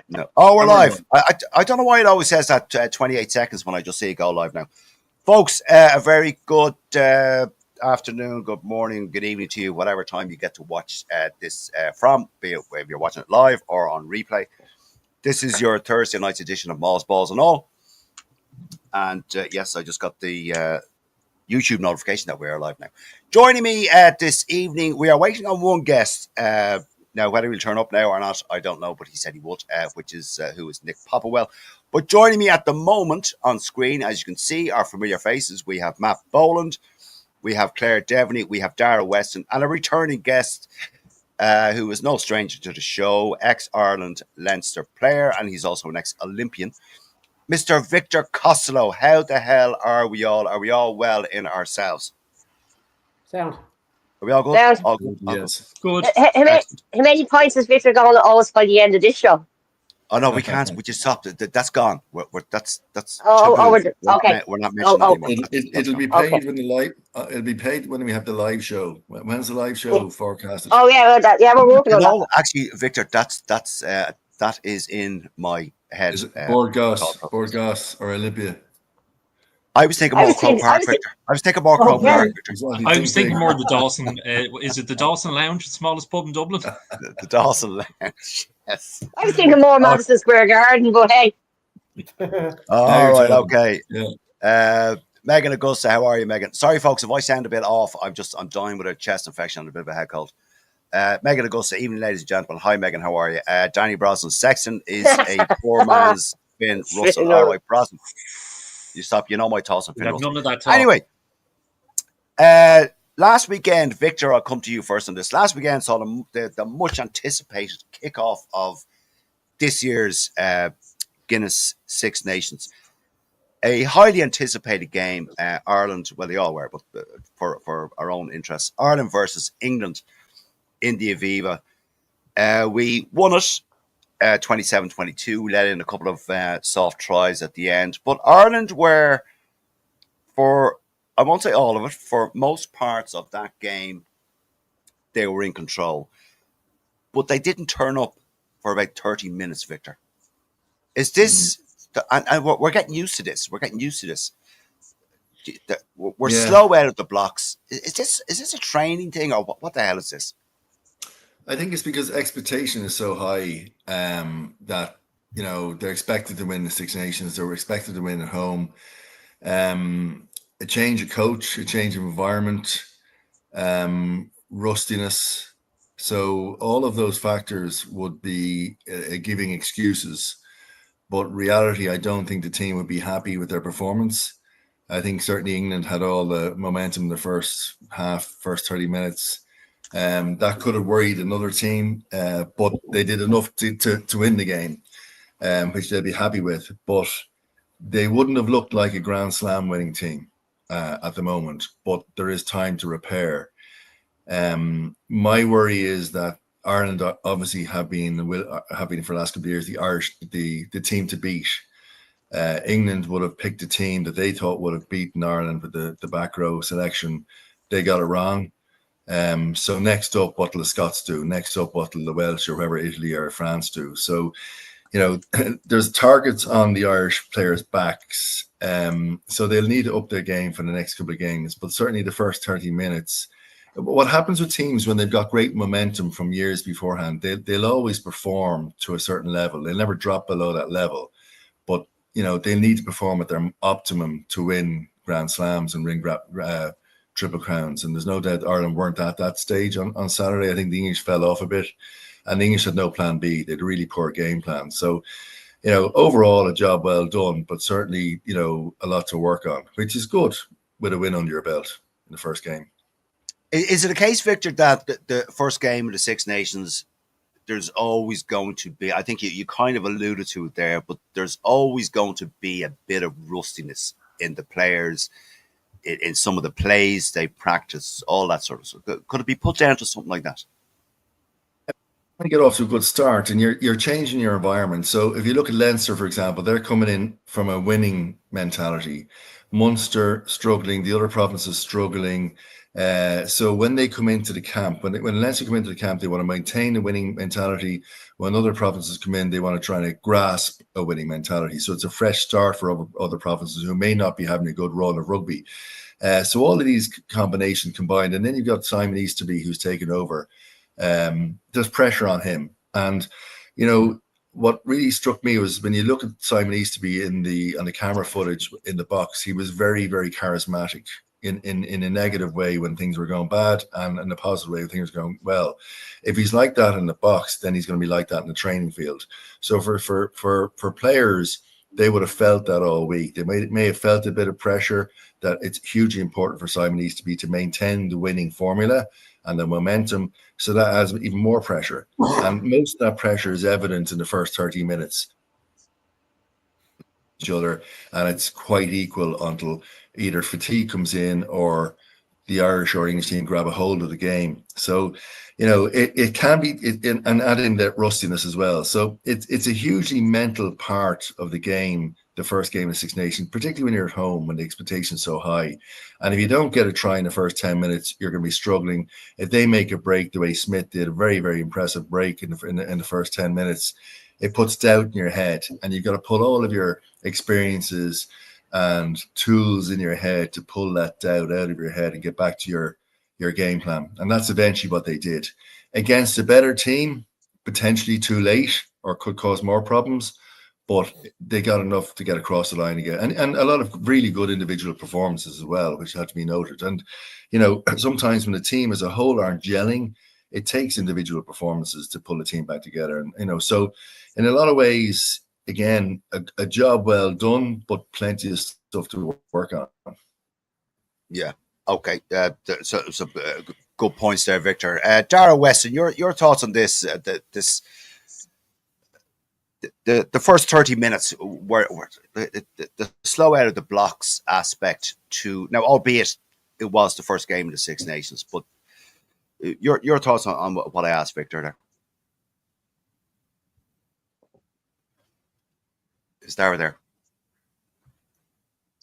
No. Oh, we're live. I don't know why it always says that 28 seconds when I just see it go live now. Folks, a very good afternoon, good morning, good evening to you, whatever time you get to watch this from, be it if you're watching it live or on replay. This is your Thursday night's edition of Mauls, Balls and All. And yes, I just got the YouTube notification that we are live now. Joining me this evening, we are waiting on one guest. Now, whether he'll turn up now or not, I don't know, but he said he would, which is who is Nick Popplewell. But joining me at the moment on screen, as you can see, are familiar faces. We have Matt Boland, we have Claire Devaney, we have Dara Weston, and a returning guest who is no stranger to the show, ex-Ireland Leinster player, and he's also an ex-Olympian, Mr. Victor Costello. How the hell are we all? Are we all well in ourselves? Sound. Are we all good? Sound. All good. Yes. Good. How many points is Victor going to owe us by the end of this show? Oh no, we can't. We just stopped. That's gone. That's. Okay. We're not mentioning it. It'll be paid when the live. It'll be paid when we have the live show. When's the live show forecasted? Oh yeah, we're working on that. Actually, Victor, that is in my head. Is it Borgas or Olympia? I was thinking more Croke Park, Victor. I was thinking more Croke Park, Victor. I was thinking more the Dawson. Is it the Dawson Lounge, the smallest pub in Dublin? The Dawson Lounge, yes. I was thinking more Madison Square Garden, but hey. All right, okay. Yeah. Megan Augusta, how are you, Megan? Sorry, folks, if I sound a bit off, I'm dying with a chest infection and a bit of a head cold. Megan Augusta, evening, ladies and gentlemen. Hi, Megan, how are you? Danny Brosnan Sexton is a poor man's Finn Russell. All right, Brosnan. You stop. You know my toss and Finn Russell. None of that talk. Anyway, last weekend, Victor, I'll come to you first on this. Last weekend saw the much anticipated kickoff of this year's Guinness Six Nations. A highly anticipated game. Ireland, well, they all were, but for our own interests, Ireland versus England in the Aviva. We won it. 27-22, let in a couple of soft tries at the end. But Ireland were, for, I won't say all of it, for most parts of that game, they were in control. But they didn't turn up for about 30 minutes, Victor. Is this, and we're getting used to this. We're getting used to this. We're slow out of the blocks. Is this a training thing, or what the hell is this? I think it's because expectation is so high that, you know, they're expected to win the Six Nations. They were expected to win at home. A change of coach, a change of environment, rustiness. So all of those factors would be giving excuses. But reality, I don't think the team would be happy with their performance. I think certainly England had all the momentum in the first half, first 30 minutes. That could have worried another team, but they did enough to win the game, which they'd be happy with. But they wouldn't have looked like a Grand Slam winning team at the moment. But there is time to repair. My worry is that Ireland obviously have been for the last couple of years the team to beat. England would have picked a team that they thought would have beaten Ireland with the back row selection. They got it wrong. So next up, what will the Scots do? Next up, what will the Welsh or whoever, Italy or France do? So, you know, there's targets on the Irish players' backs. So they'll need to up their game for the next couple of games. But certainly the first 30 minutes, what happens with teams when they've got great momentum from years beforehand, they'll always perform to a certain level. They'll never drop below that level. But, you know, they need to perform at their optimum to win Grand Slams and ring Triple Crowns, and there's no doubt Ireland weren't at that stage on Saturday. I think the English fell off a bit, and the English had no plan B. They had a really poor game plan. So, you know, overall a job well done, but certainly, you know, a lot to work on, which is good with a win under your belt in the first game. Is it a case, Victor, that the first game of the Six Nations, there's always going to be, I think you kind of alluded to it there, but there's always going to be a bit of rustiness in the players, in some of the plays they practice, all that sort of stuff. Could it be put down to something like that? To get off to a good start, and you're changing your environment. So if you look at Leinster, for example, they're coming in from a winning mentality. Munster struggling, the other provinces struggling. So when they come into the camp, when Leinster come into the camp, they want to maintain a winning mentality. When other provinces come in, they want to try to grasp a winning mentality. So it's a fresh start for other provinces who may not be having a good run of rugby. So all of these combinations combined, and then you've got Simon Easterby who's taken over. There's pressure on him, and what really struck me was when you look at Simon Easterby on the camera footage in the box, he was very, very charismatic in a negative way when things were going bad, and in a positive way when things were going well. If he's like that in the box, then he's going to be like that in the training field. So for players, they would have felt that all week. They may have felt a bit of pressure that it's hugely important for Simon Easterby to maintain the winning formula and the momentum. So that adds even more pressure. And most of that pressure is evident in the first 30 minutes. Each other, and it's quite equal until either fatigue comes in or the Irish or English team grab a hold of the game. So, it can be, and add in that rustiness as well. So it's a hugely mental part of the game, the first game of Six Nations, particularly when you're at home, when the expectation's so high. And if you don't get a try in the first 10 minutes, you're going to be struggling. If they make a break the way Smith did, a very, very impressive break in the first 10 minutes, it puts doubt in your head, and you've got to put all of your experiences and tools in your head to pull that doubt out of your head and get back to your game plan. And that's eventually what they did. Against a better team, potentially too late or could cause more problems, but they got enough to get across the line again. And a lot of really good individual performances as well, which had to be noted. And, sometimes when the team as a whole aren't gelling, it takes individual performances to pull a team back together. And, so in a lot of ways, again, a job well done, but plenty of stuff to work on. Yeah. Okay. So good points there, Victor. Dara Weston, your thoughts on this? The first 30 minutes were the slow out of the blocks aspect to now, albeit it was the first game of the Six Nations, but your thoughts on what I asked Victor there. Is Dara there?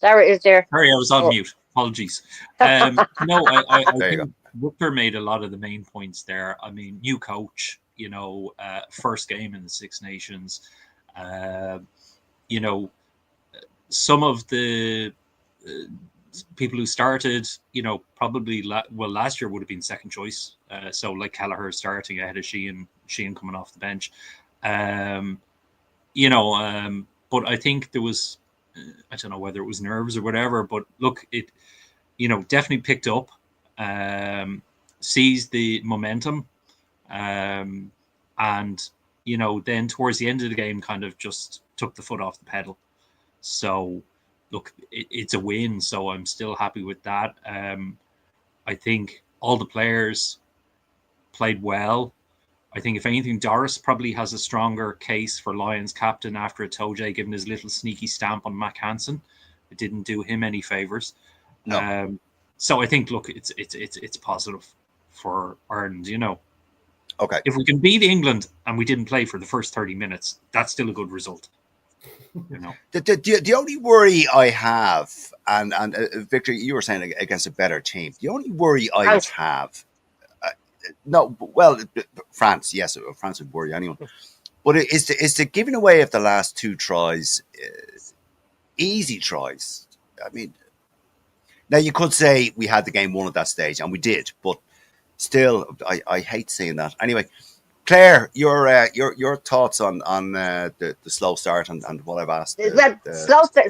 Dara is there. Sorry, I was on mute. Apologies. No, I There you think Victor made a lot of the main points there. I mean, new coach, first game in the Six Nations. Some of the people who started, probably last year would have been second choice. So like Kelleher starting ahead of Sheehan coming off the bench. But I think there was, I don't know whether it was nerves or whatever, but look, it, definitely picked up, seized the momentum, and, then towards the end of the game kind of just took the foot off the pedal. So, look, it's a win, so I'm still happy with that. I think all the players played well. I think, if anything, Doris probably has a stronger case for Lions captain after Itoje giving his little sneaky stamp on Mac Hansen. It didn't do him any favours. No. So I think, look, it's positive for Ireland. Okay. If we can beat England and we didn't play for the first 30 minutes, that's still a good result. The only worry I have, and Victor, you were saying against a better team. The only worry I would have. France, yes, France would worry anyone. But is the giving away of the last two tries, easy tries. I mean, now you could say we had the game won at that stage, and we did, but still, I hate saying that. Anyway, Claire, your thoughts on the slow start and what I've asked.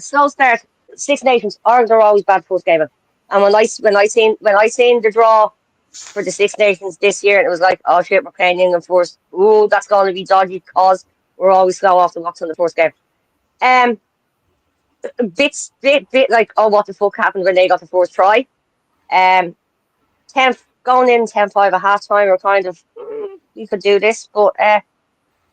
Slow start. Six Nations, Ireland are always bad post game, and when I seen the draw for the Six Nations this year, and it was like, oh shit, we're playing England first. Ooh, that's going to be dodgy because we're always slow off the blocks on the first game. Bit like, oh, what the fuck happened when they got the first try? 10 going in 10-5 at halftime, we're kind of we could do this, but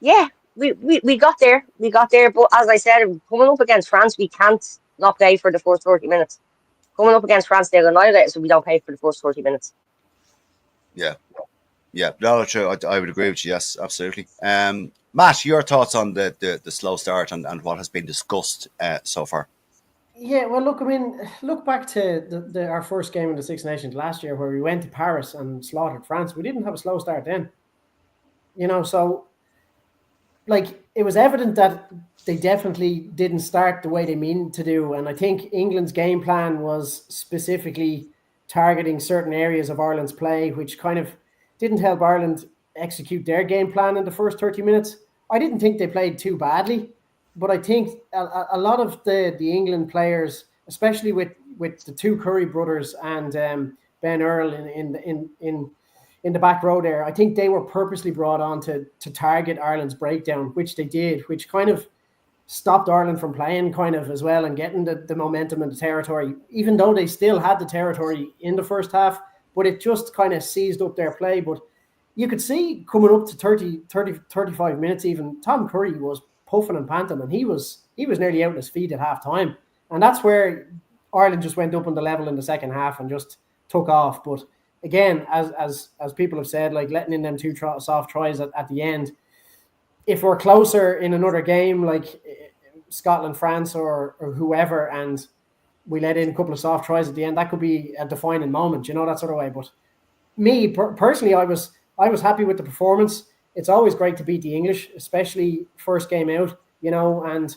yeah, we got there. We got there, but as I said, coming up against France, we can't not play for the first 30 minutes. Coming up against France, they'll annihilate us if we don't play for the first 30 minutes. Yeah, no, true. I would agree with you. Yes, absolutely. Matt, your thoughts on the slow start and what has been discussed so far? Yeah, well, look, I mean, look back to our first game in the Six Nations last year, where we went to Paris and slaughtered France. We didn't have a slow start then, so like it was evident that they definitely didn't start the way they mean to do. And I think England's game plan was specifically targeting certain areas of Ireland's play, which kind of didn't help Ireland execute their game plan in the first 30 minutes. I didn't think they played too badly, but I think a lot of the England players, especially with the two Curry brothers and Ben Earl in the back row there, I think they were purposely brought on to target Ireland's breakdown, which they did, which kind of stopped Ireland from playing kind of as well and getting the momentum and the territory, even though they still had the territory in the first half, but it just kind of seized up their play. But you could see coming up to 35 minutes even, Tom Curry was puffing and panting, and he was nearly out on his feet at half time. And that's where Ireland just went up on the level in the second half and just took off. But again, as people have said, like letting in them two soft tries at the end, if we're closer in another game like Scotland, France, or whoever, and we let in a couple of soft tries at the end, that could be a defining moment, that sort of way. But me personally, I was happy with the performance. It's always great to beat the English, especially first game out, and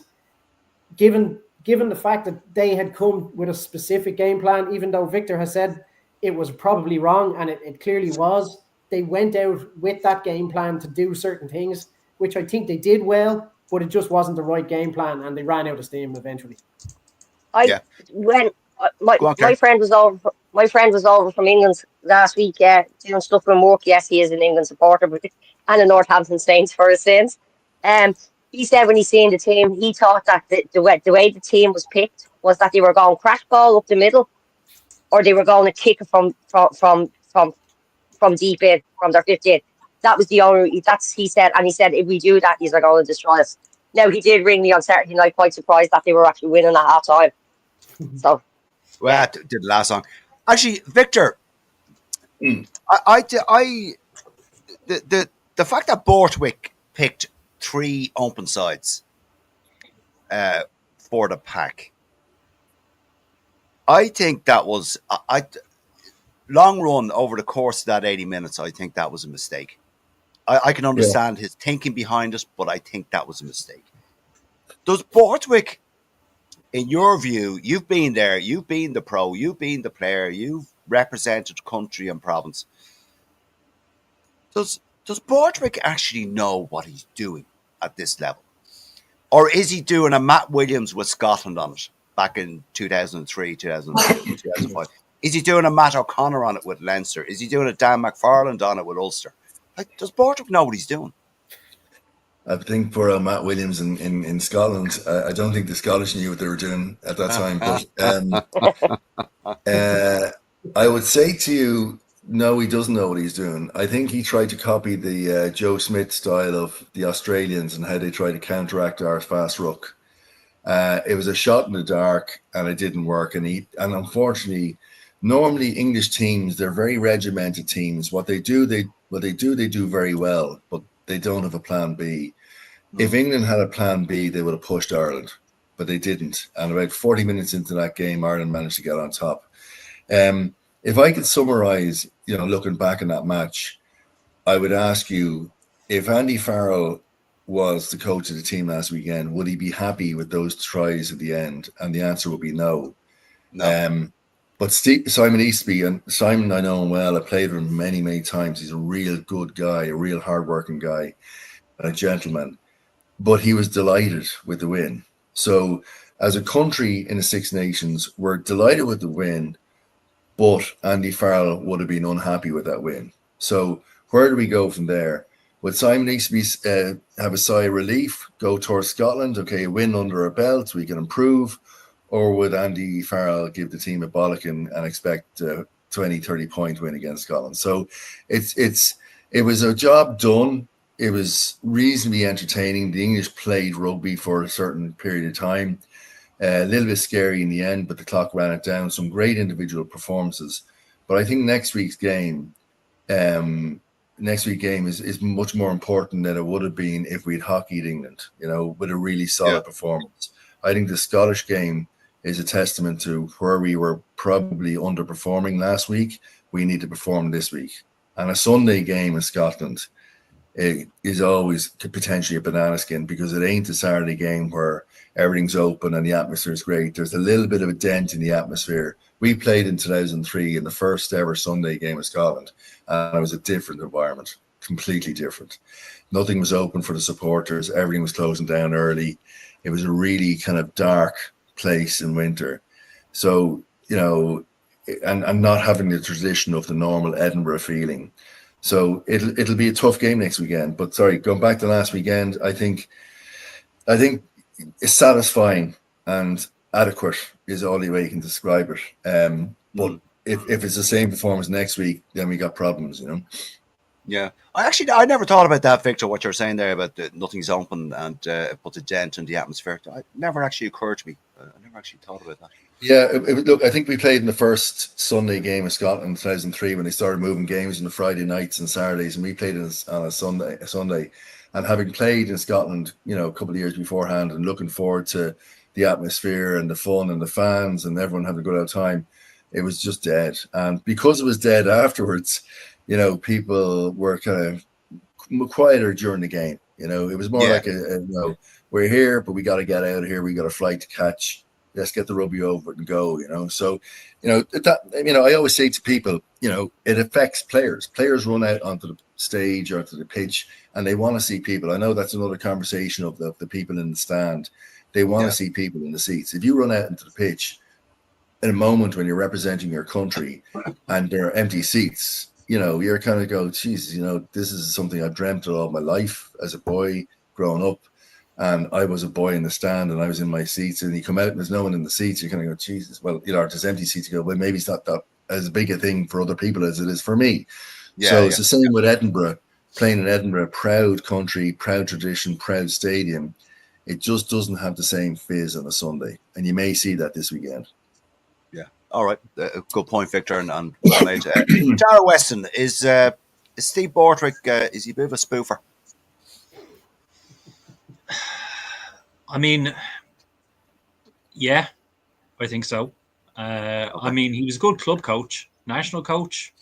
given the fact that they had come with a specific game plan, even though Victor has said it was probably wrong, and it clearly was, they went out with that game plan to do certain things, which I think they did well, but it just wasn't the right game plan, and they ran out of steam eventually. Yeah. When Go on, my Karen. friend was over, from England last week. Doing stuff from work. Yes, he is an England supporter, but and a Northampton Saints for his sins. He said when he seen the team, he thought that the way the team was picked was that they were going crack ball up the middle, or they were going to kick it from deep in, from their 15. That was the only. That's he said, and he said if we do that, he's like going to destroy us. Now he did ring me on Saturday night, quite surprised that they were actually winning at half time. So Well, yeah. that did the last song. Actually, Victor, Mm. the fact that Borthwick picked 3 open sides for the pack, I think that was long run over the course of that 80 minutes. I think that was a mistake. I can understand his thinking behind it, but I think that was a mistake. Does Borthwick, in your view, you've been there, you've been the pro, you've been the player, you've represented country and province. Does Borthwick actually know what he's doing at this level? Or is he doing a Matt Williams with Scotland on it back in 2003, 2005? Is he doing a Matt O'Connor on it with Leinster? Is he doing a Dan McFarland on it with Ulster? Like, does Borthwick know what he's doing? I think for Matt Williams in Scotland, I don't think the Scottish knew what they were doing at that time. But I would say to you, no, he doesn't know what he's doing. I think he tried to copy the Joe Smith style of the Australians and how they try to counteract our fast ruck. It was a shot in the dark, and it didn't work. And unfortunately, normally English teams, they're very regimented teams. What they do very well, but they don't have a plan B. If England had a plan B, they would have pushed Ireland, but they didn't. And about 40 minutes into that game, Ireland managed to get on top. If I could summarize, looking back on that match, I would ask you, if Andy Farrell was the coach of the team last weekend, would he be happy with those tries at the end? And the answer would be no. No. But Simon Eastby, and Simon, I know him well. I played with him many, many times. He's a real good guy, a real hardworking guy, and a gentleman. But he was delighted with the win. So as a country in the Six Nations, we're delighted with the win, but Andy Farrell would have been unhappy with that win. So where do we go from there? Would Simon Eastby have a sigh of relief, go towards Scotland? Okay, a win under our belt, we can improve. Or would Andy Farrell give the team a bollocking and expect a 20, 30-point win against Scotland? So it was a job done. It was reasonably entertaining. The English played rugby for a certain period of time. A little bit scary in the end, but the clock ran it down. Some great individual performances. But I think next week's game is much more important than it would have been if we'd hockeyed England, with a really solid performance. I think the Scottish game is a testament to where we were probably underperforming last week. We need to perform this week. And a Sunday game in Scotland is always potentially a banana skin, because it ain't a Saturday game where everything's open and the atmosphere is great. There's a little bit of a dent in the atmosphere. We played in 2003 in the first ever Sunday game in Scotland, and it was a different environment, completely different. Nothing was open for the supporters. Everything was closing down early. It was a really kind of dark place in winter. So, and not having the tradition of the normal Edinburgh feeling. So it'll be a tough game next weekend. But sorry, going back to last weekend, I think it's satisfying and adequate is all the way you can describe it. But if it's the same performance next week, then we got problems, Yeah, I never thought about that, Victor. What you're saying there about nothing's open and puts a dent in the atmosphere. It never actually occurred to me. I never actually thought about that. Yeah, look, I think we played in the first Sunday game of Scotland in 2003 when they started moving games on the Friday nights and Saturdays, and we played on a Sunday. And having played in Scotland, a couple of years beforehand, and looking forward to the atmosphere and the fun and the fans and everyone having a good old time, it was just dead. And because it was dead afterwards, people were kind of quieter during the game. It was more like we're here, but we got to get out of here. We got a flight to catch. Let's get the rugby over and go. So, I always say to people, it affects players. Players run out onto the stage or onto the pitch, and they want to see people. I know that's another conversation of the people in the stand. They want to see people in the seats. If you run out into the pitch in a moment when you're representing your country and there are empty seats, you're kind of go, Jesus, this is something I've dreamt of all my life as a boy growing up. And I was a boy in the stand and I was in my seats, and you come out and there's no one in the seats. You're kind of go, Jesus, well, there's empty seats. You go, well, maybe it's not that as big a thing for other people as it is for me. It's the same with Edinburgh, playing in Edinburgh, proud country, proud tradition, proud stadium. It just doesn't have the same fizz on a Sunday. And you may see that this weekend. Yeah. All right. Good point, Victor. And well made. Dara Weston, is Steve Borthwick, is he a bit of a spoofer? I mean, yeah, I think so. I mean, he was a good club coach, national coach.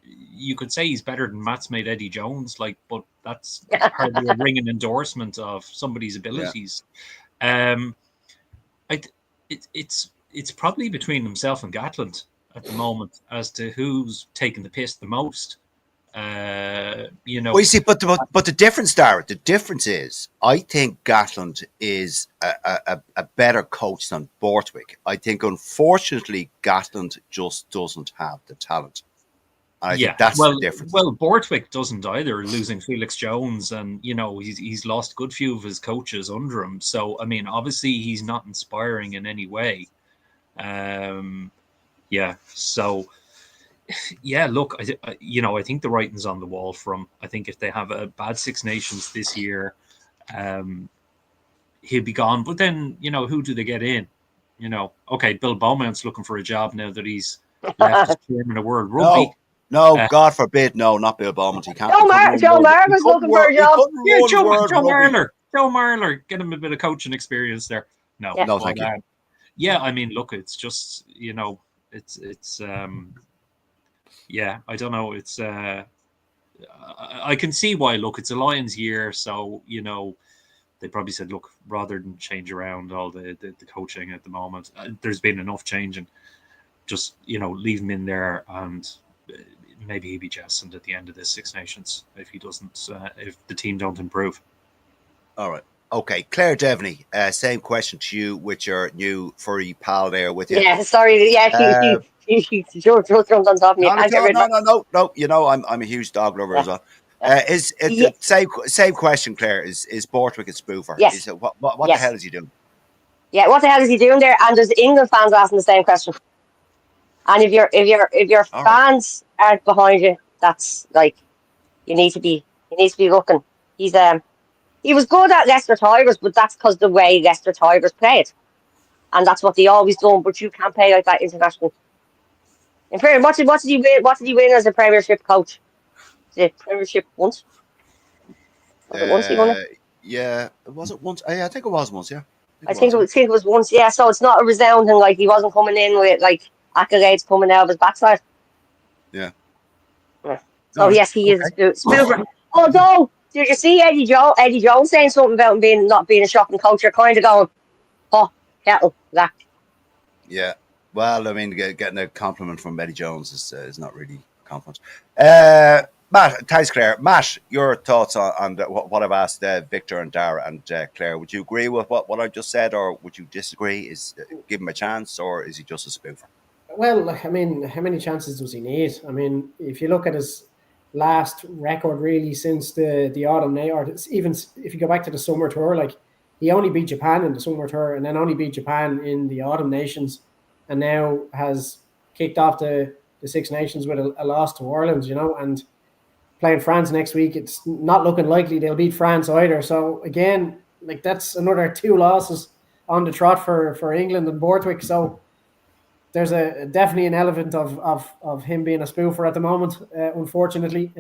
You could say he's better than Matt's mate Eddie Jones, but that's hardly a ringing endorsement of somebody's abilities. Yeah. It's probably between himself and Gatland at the moment as to who's taking the piss the most. Well, you see, but the difference, Dara, the difference is, I think Gatland is a better coach than Borthwick. I think, unfortunately, Gatland just doesn't have the talent. And I think that's the difference. Well, Borthwick doesn't either, losing Felix Jones, and he's lost a good few of his coaches under him. So, I mean, obviously, he's not inspiring in any way. So. Yeah, look, I think the writing's on the wall for him. I think if they have a bad Six Nations this year, he'll be gone. But then, who do they get in? Okay, Bill Beaumont's looking for a job now that he's left as chairman of World Rugby. No, God forbid, no, not Bill Beaumont. He can't. Joe Marler's looking for a job. Yeah, Joe Marler. Joe Marler, get him a bit of coaching experience there. No, thank you. Yeah, I mean, look, it's just it's. Yeah, I don't know. It's I can see why. Look, it's a Lions year, so they probably said, look, rather than change around all the coaching at the moment, there's been enough changing. Just leave him in there, and maybe he'll be jettisoned at the end of this Six Nations if he doesn't, if the team don't improve. All right. Okay, Claire Devaney, same question to you with your new furry pal there with you. Yeah, sorry. Yeah, she jumped on top of me. No. I'm a huge dog lover as well. Same question, Claire? Is Borthwick a spoofer? Yes. What the hell is he doing? Yeah, what the hell is he doing there? And there's England fans asking the same question. And if your fans aren't behind you, that's you need to be looking. He was good at Leicester Tigers, but that's because the way Leicester Tigers played. And that's what they always done, but you can't play like that internationally. In fairness, what did he win? What did he win as a Premiership coach? The Premiership once? Was it once he won it? Yeah, was it once? I think it was once, yeah. I think it was once. Yeah, so it's not a resounding like he wasn't coming in with like accolades coming out of his backside. Yeah. Yeah. All So right. yes, he is Okay. a spoofer. Although, did you see Eddie Jones? Eddie Jones saying something about him being not being a shocking coach? You're kind of going, oh, kettle black. Yeah. Well, I mean, getting a compliment from Eddie Jones is not really a compliment. Matt, thanks, Claire. Matt, your thoughts on what I've asked Victor and Dara and Claire. Would you agree with what I just said, or would you disagree? Is give him a chance, or is he just a spoofer? Well, I mean, how many chances does he need? I mean, if you look at his last record, really, since the autumn, or even if you go back to the summer tour, like he only beat Japan in the summer tour, and then only beat Japan in the autumn nations, and now has kicked off the Six Nations with a loss to Ireland, and playing France next week. It's not looking likely they'll beat France either. So again, like that's another 2 losses on the trot for England and Borthwick. So there's definitely an element of him being a spoofer at the moment, unfortunately.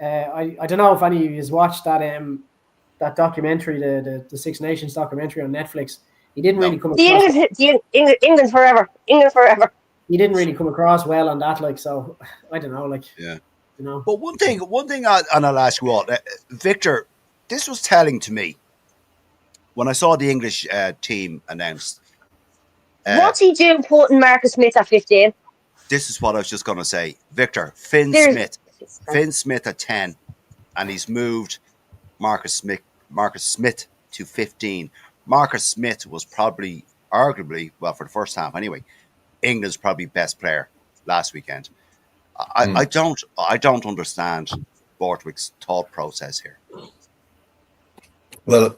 I don't know if any of you has watched that documentary, the Six Nations documentary on Netflix. He didn't No. really come across. England forever. England forever. He didn't really come across well on that. Like, so I don't know. Like, Yeah. you know. But one thing, and I'll ask you all, Victor. This was telling to me when I saw the English team announced. What's he doing putting Marcus Smith at 15? This is what I was just going to say, Victor. Finn Smith at 10, and he's moved Marcus Smith to 15. Marcus Smith was probably, arguably, well, for the first half anyway, England's probably best player last weekend. I don't understand Borthwick's thought process here. Well,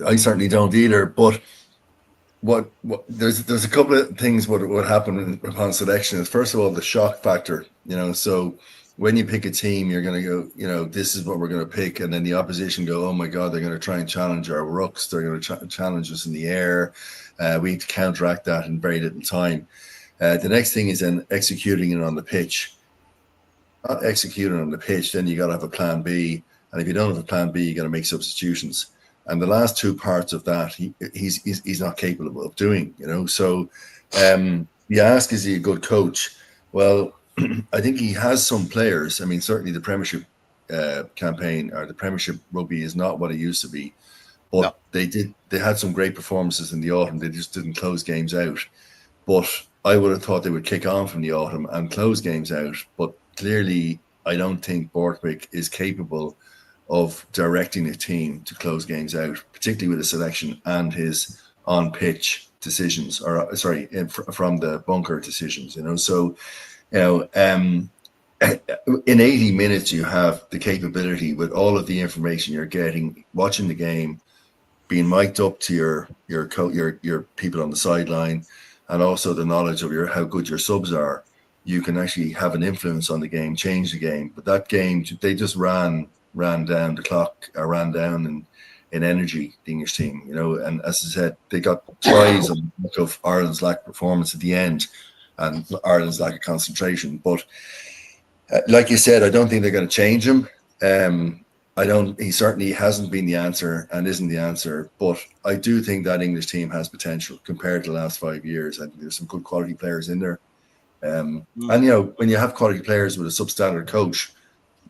I certainly don't either. But what there's a couple of things what happen upon selection is, first of all, the shock factor. So when you pick a team, you're going to go, this is what we're going to pick, and then the opposition go, oh my God, they're going to try and challenge our rucks. They're going to challenge us in the air. We need to counteract that in very little time. The next thing is then executing it on the pitch. Not executing on the pitch, then you got to have a plan B. And if you don't have a plan B, you got to make substitutions. And the last two parts of that, he's not capable of doing. So you ask, is he a good coach? Well, I think he has some players. I mean, certainly the Premiership campaign or the Premiership rugby is not what it used to be. But they had some great performances in the autumn. They just didn't close games out. But I would have thought they would kick on from the autumn and close games out. But clearly, I don't think Borthwick is capable of directing a team to close games out, particularly with his selection and his on-pitch decisions, from the bunker decisions. So, in 80 minutes, you have the capability with all of the information you're getting, watching the game, being mic'd up to your people on the sideline, and also the knowledge of how good your subs are. You can actually have an influence on the game, change the game. But that game, they just ran down the clock, or ran down in energy, the English team, and as I said, they got tries on the back of Ireland's lack of performance at the end and Ireland's lack of concentration. But like you said, I don't think they're going to change him. He certainly hasn't been the answer and isn't the answer, but I do think that English team has potential compared to the last 5 years. I think there's some good quality players in there. And when you have quality players with a substandard coach,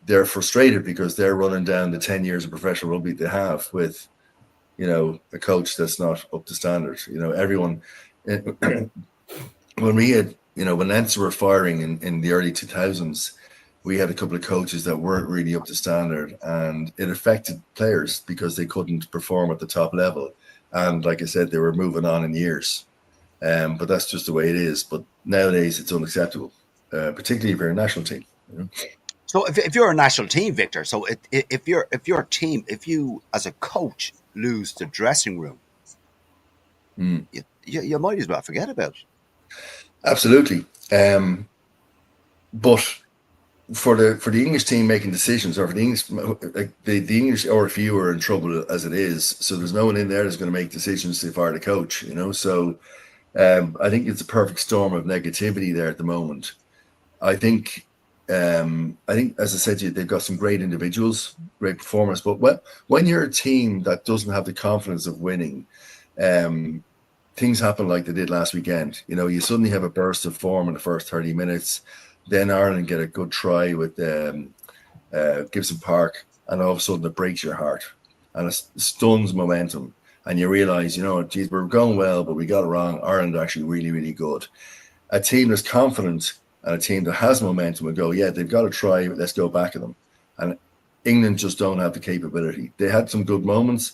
they're frustrated because they're running down the 10 years of professional rugby they have with, a coach that's not up to standard. Everyone, when we had, when Leinster were firing in the early 2000s, we had a couple of coaches that weren't really up to standard, and it affected players because they couldn't perform at the top level. And like I said, they were moving on in years. But that's just the way it is. But nowadays it's unacceptable, particularly if you're a national team. So if you're a national team, Victor, so if you as a coach lose the dressing room, you might as well forget about it. Absolutely. But for the English team making decisions, or for the English, the English RFU are in trouble as it is. So there's no one in there that's going to make decisions to fire the coach. So I think it's a perfect storm of negativity there at the moment. I think, as I said to you, they've got some great individuals, great performers. But when you're a team that doesn't have the confidence of winning, things happen like they did last weekend. You know, you suddenly have a burst of form in the first 30 minutes. Then Ireland get a good try with Gibson Park, and all of a sudden it breaks your heart and it stuns momentum. And you realize, you know, geez, we're going well, but we got it wrong. Ireland are actually really, really good. A team that's confident and a team that has momentum will go, yeah, they've got to try. Let's go back at them. And England just don't have the capability. They had some good moments.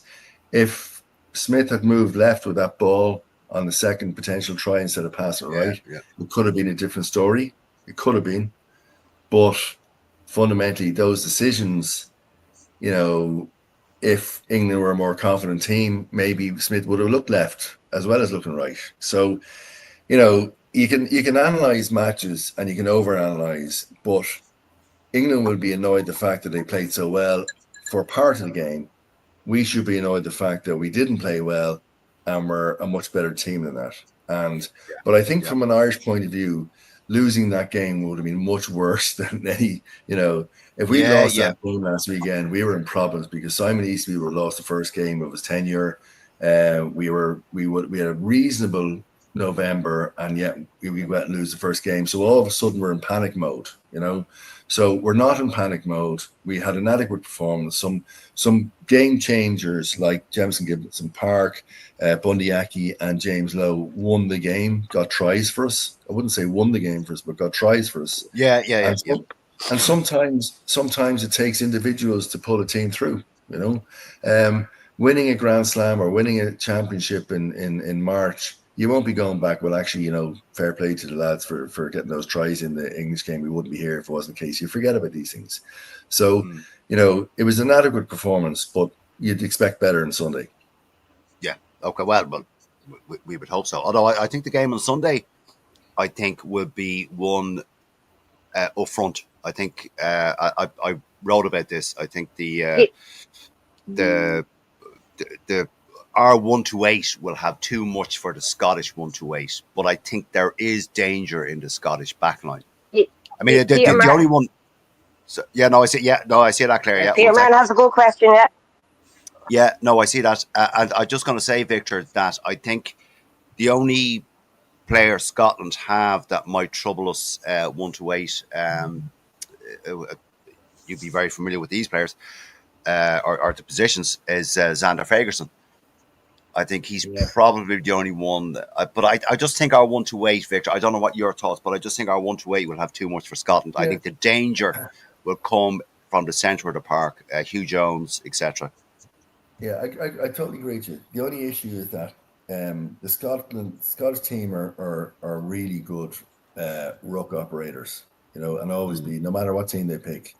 If Smith had moved left with that ball on the second potential try instead of passing right, it could have been a different story. It could have been. But fundamentally, those decisions, you know, if England were a more confident team, maybe Smith would have looked left as well as looking right. So, you know, you can analyze matches and you can overanalyze, but England will be annoyed the fact that they played so well for part of the game. We should be annoyed the fact that we didn't play well and we're a much better team than that. But I think from an Irish point of view, losing that game would have been much worse than any, you know, if we lost that game last weekend, we were in problems because Simon Eastby would have lost the first game of his tenure. We had a reasonable November, and yet we went and lose the first game. So all of a sudden we're in panic mode, you know. So we're not in panic mode. We had an adequate performance. Some game changers like Jemison Gibson Park, Bundy Aki, and James Lowe won the game, got tries for us. I wouldn't say won the game for us, but got tries for us. And sometimes it takes individuals to pull a team through, you know. Winning a Grand Slam or winning a championship in March, you won't be going back. Well, actually, you know, fair play to the lads for getting those tries in the English game. We wouldn't be here if it wasn't the case. You forget about these things. So, you know, it was an adequate performance, but you'd expect better on Sunday. Yeah. Okay. Well, we would hope so. Although I think the game on Sunday, I think would be one up front. I think I wrote about this. I think the our 1-8 will have too much for the Scottish 1-8, but I think there is danger in the Scottish backline. I mean, the only one. So, I see that, Claire. Yeah, Peter Mann has a good question. Yeah, no, I see that, and I'm just going to say, Victor, that I think the only player Scotland have that might trouble us 1-8. You'd be very familiar with these players or the positions is Xander Fagerson. I think he's probably the only one. But I just think our 1-8, Victor, I don't know what your thoughts, but I just think our 1-8 will have too much for Scotland. I think the danger will come from the centre of the park, Hugh Jones, etc. Yeah, I totally agree with you. The only issue is that the Scottish team are really good ruck operators, you know, and always be, no matter what team they pick.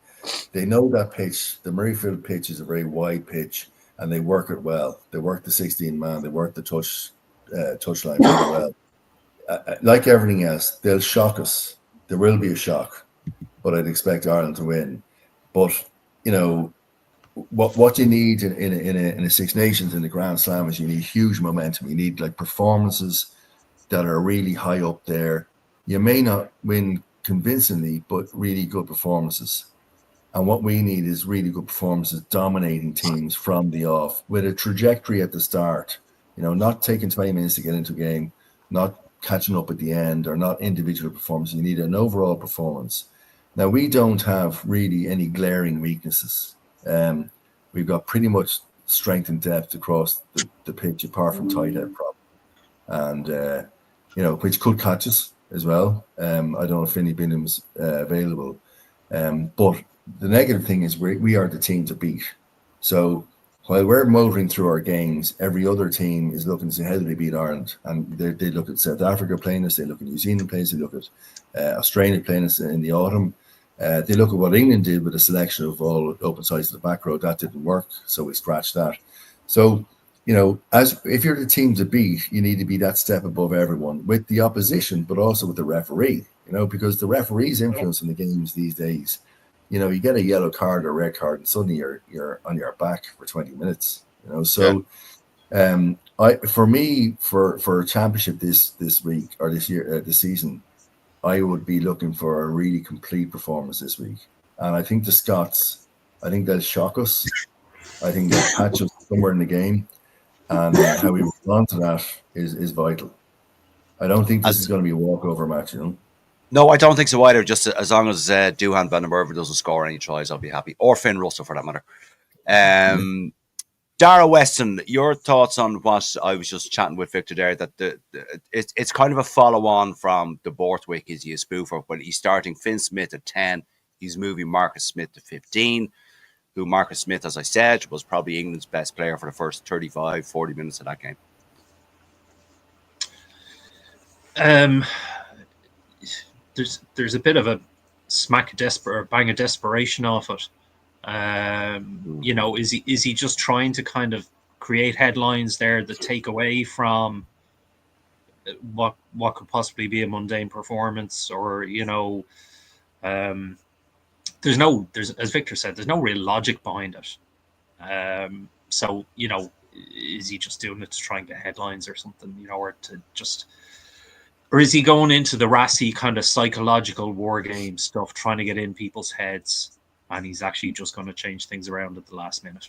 They know that pitch. The Murrayfield pitch is a very wide pitch, and they work it well. They work the 16-man. They work the touchline very well. Like everything else, they'll shock us. There will be a shock, but I'd expect Ireland to win. But you know what you need in a Six Nations in the Grand Slam is you need huge momentum. You need like performances that are really high up there. You may not win convincingly, but really good performances. And what we need is really good performances, dominating teams from the off with a trajectory at the start, you know, not taking 20 minutes to get into a game, not catching up at the end, or not individual performance. You need an overall performance. Now, we don't have really any glaring weaknesses. We've got pretty much strength and depth across the pitch, apart from tight head problem. And, you know, which could catch us as well. I don't know if Finney Billingham's available. But the negative thing is we are the team to beat. So while we're motoring through our games, every other team is looking to see how do they beat Ireland. And they look at South Africa playing us, they look at New Zealand playing us, they look at Australia playing us in the autumn. They look at what England did with a selection of all open sides of the back row. That didn't work, so we scratched that. So, you know, if you're the team to beat, you need to be that step above everyone with the opposition, but also with the referee, you know, because the referee's influence in the games these days. You know, you get a yellow card or red card, and suddenly you're on your back for 20 minutes. You know, so for a championship this week or this year, this season, I would be looking for a really complete performance this week. And I think the Scots, I think they'll shock us. I think they'll catch us somewhere in the game. and how we respond to that is vital. I don't think this is going to be a walkover match, you know. No, I don't think so either. Just as long as Duhan Van der Merwe doesn't score any tries, I'll be happy. Or Finn Russell, for that matter. Dara Weston, your thoughts on what I was just chatting with Victor there, that it's kind of a follow-on from the Borthwick is he a spoofer, but he's starting Finn Smith at 10. He's moving Marcus Smith to 15, who Marcus Smith, as I said, was probably England's best player for the first 35, 40 minutes of that game. There's a bit of a bang of desperation off it. You know, is he just trying to kind of create headlines there that take away from what could possibly be a mundane performance, or you know, there's as Victor said, there's no real logic behind it. So you know, is he just doing it to try and get headlines or something, you know, or to just, or is he going into the Rassi kind of psychological war game stuff, trying to get in people's heads? And he's actually just going to change things around at the last minute.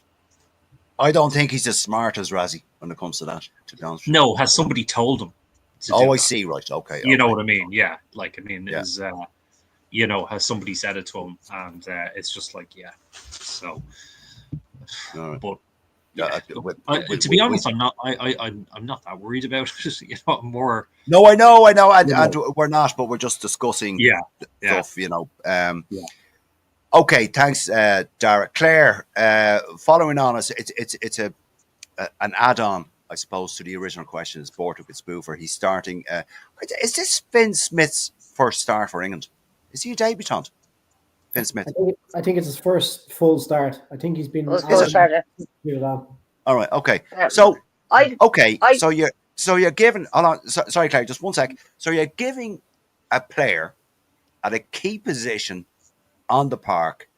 I don't think he's as smart as Razzie when it comes to that, to be honest. No, has somebody told him to do that? See, right, okay. You know what I mean? Yeah, like, I mean, is, you know, has somebody said it to him, and it's just like, yeah. So, right. But yeah, to be honest, I'm not that worried about it. You know, I'm more. No, I know, and we're not, but we're just discussing stuff, you know. Okay, thanks, Dara. Claire, following on, it's an add-on, I suppose, to the original question. Is Borthwick a spoofer? He's starting. Is this Finn Smith's first start for England? Is he a debutant? Finn Smith. I think it's his first full start. I think he's been. Full start. All right. Okay. So so you're giving. Hold on. Sorry, Claire. Just one sec. So you're giving a player at a key position on the park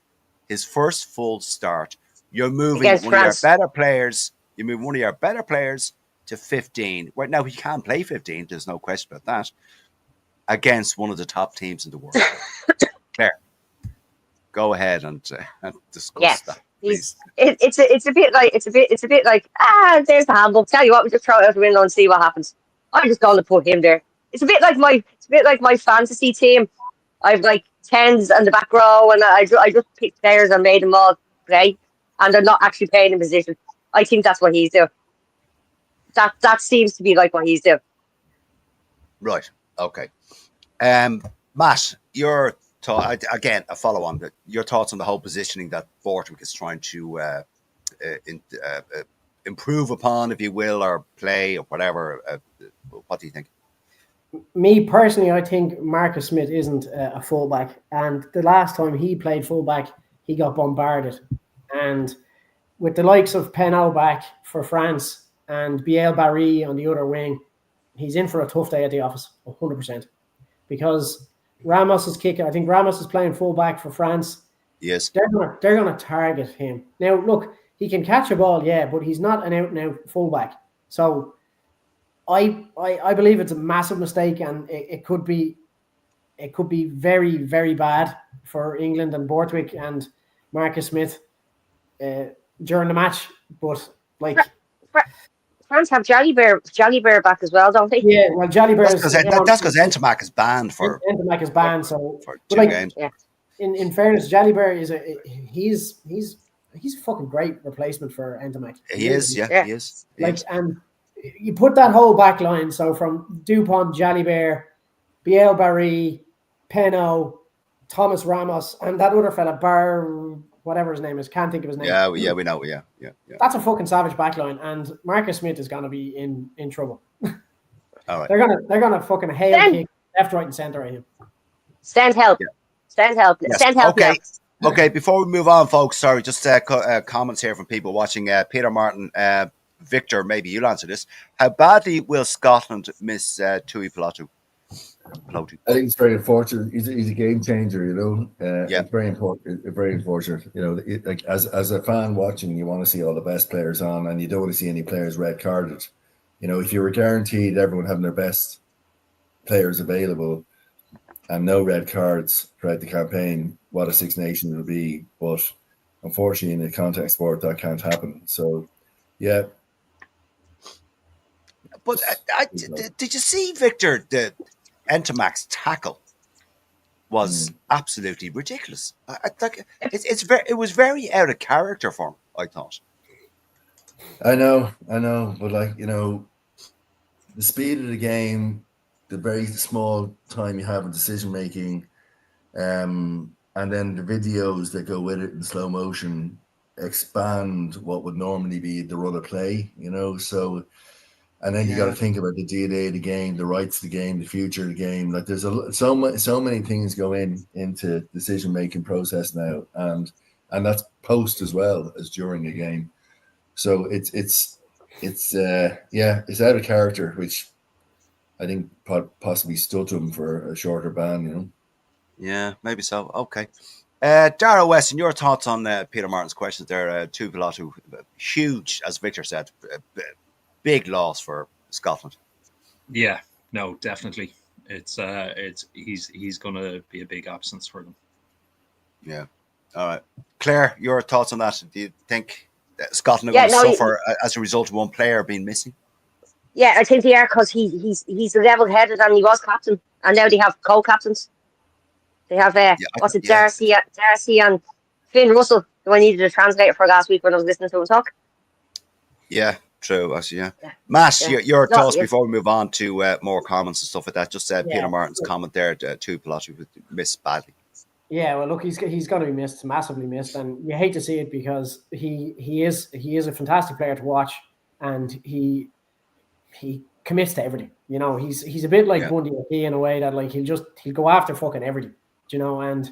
his first full start. You're moving one of your better players. You move one of your better players to 15. Right now, he can play 15. There's no question about that. Against one of the top teams in the world. Claire, go ahead and discuss that. Please. It's a bit like there's the handbook. Tell you what, we just throw it out the window and see what happens. I'm just going to put him there. It's a bit like my fantasy team. I've like 10s on the back row, and I just picked players and made them all play, and they're not actually playing in position. I think that's what he's doing. That seems to be like what he's doing. Right. Okay. Matt, your thought again, a follow on. Your thoughts on the whole positioning that Borthwick is trying to improve upon, if you will, or play or whatever. What do you think? Me personally, I think Marcus Smith isn't a fullback, and the last time he played fullback, he got bombarded. And with the likes of Penaud back for France and Biel Barry on the other wing, he's in for a tough day at the office, 100%. Because Ramos is kicking. I think Ramos is playing fullback for France. Yes, they're gonna target him. Now, look, he can catch a ball, yeah, but he's not an out and out fullback. So I believe it's a massive mistake, and it could be very, very bad for England and Borthwick and Marcus Smith during the match. But like France have Jalibert back as well, don't they? Yeah, well, Jalibert that's because Ntamack is banned for for 2 games. Yeah. In fairness, Jalibert is he's a fucking great replacement for Ntamack. He is. And you put that whole back line, so from Dupont, Jalibert, Biel Barry, Penaud, Thomas Ramos, and that other fella, whatever his name is, can't think of his name. Yeah, we know. Yeah. That's a fucking savage back line, and Marcus Smith is going to be in trouble. All right. They're gonna fucking hail kick left, right, and centre at him. Stand help. Yes. Stand help. Okay. Okay, before we move on, folks, sorry, just comments here from people watching. Peter Martin, Victor, maybe you'll answer this. How badly will Scotland miss Tui Pelotu? I think it's very unfortunate. He's a game changer, you know. It's very important. Very unfortunate, you know. Like as a fan watching, you want to see all the best players on, and you don't want to see any players red carded. You know, if you were guaranteed everyone having their best players available and no red cards throughout the campaign, what a Six Nations would be. But unfortunately, in a contact sport, that can't happen. So, yeah. But did you see, Victor, the Entomac's tackle was absolutely ridiculous. It was very out of character for him, I thought. I know, but like, the speed of the game, the very small time you have in decision making, and then the videos that go with it in slow motion expand what would normally be the run of play, So, and then you got to think about the DNA of the game, the rights of the game, the future of the game. Like there's so many things go into decision making process now, and that's post as well as during a game. So it's out of character, which I think possibly stood to him for a shorter ban. Yeah, maybe so. Okay. Dara Weston, your thoughts on Peter Martin's questions there? Tuipulotu, huge, as Victor said, big loss for Scotland. Yeah, no, definitely. He's going to be a big absence for them. Yeah. All right. Claire, your thoughts on that? Do you think that Scotland are going to suffer as a result of one player being missing? Yeah, I think they are, because he's level-headed and he was captain, and now they have co-captains. They have Darcy and Finn Russell, who I needed a translator for last week when I was listening to him talk. Yeah, true. Actually, yeah. Matt, your thoughts before we move on to more comments and stuff like that. Just Peter Martin's comment there, Tuipulotu missed badly. Yeah, well, look, he's going to be missed, massively missed, and you hate to see it because he is a fantastic player to watch, and he commits to everything. He's a bit like Bundy in a way that like he'll go after fucking everything. And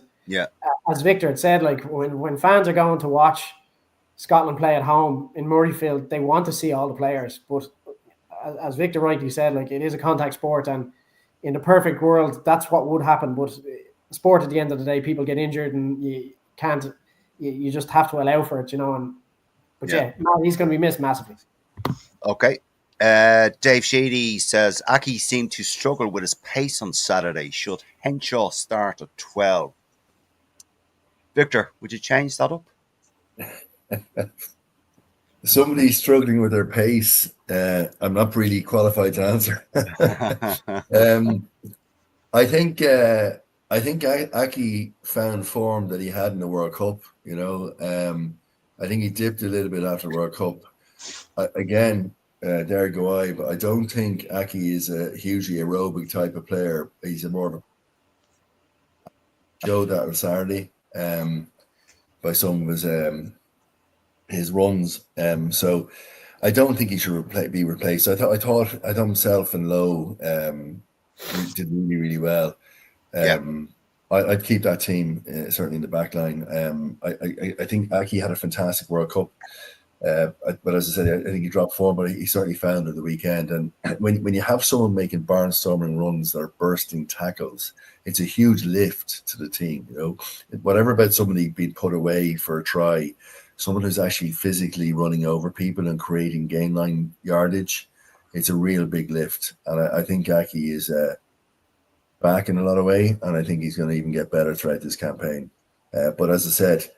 as Victor had said, like when fans are going to watch Scotland play at home in Murrayfield, they want to see all the players. But as Victor rightly said, like it is a contact sport, and in the perfect world, that's what would happen. But sport, at the end of the day, people get injured, and you can't. You just have to allow for it, he's going to be missed massively. Okay. Dave Sheedy says Aki seemed to struggle with his pace on Saturday. Should Henshaw start at 12? Victor, would you change that up? Somebody struggling with their pace. I'm not really qualified to answer. I think Aki found form that he had in the World Cup. I think he dipped a little bit after the World Cup. There go I, but I don't think Aki is a hugely aerobic type of player. He's a more of a showed that on Saturday by some of his runs. So I don't think he should be replaced. I thought himself and Lowe did really, really well. I'd keep that team certainly in the back line. I think Aki had a fantastic World Cup. But as I said, I think he dropped form, but he certainly found it the weekend. And when you have someone making barnstorming runs that are bursting tackles, it's a huge lift to the team. Whatever about somebody being put away for a try, someone who's actually physically running over people and creating gain line yardage, it's a real big lift. And I think Aki is back in a lot of way, and I think he's going to even get better throughout this campaign. But as I said,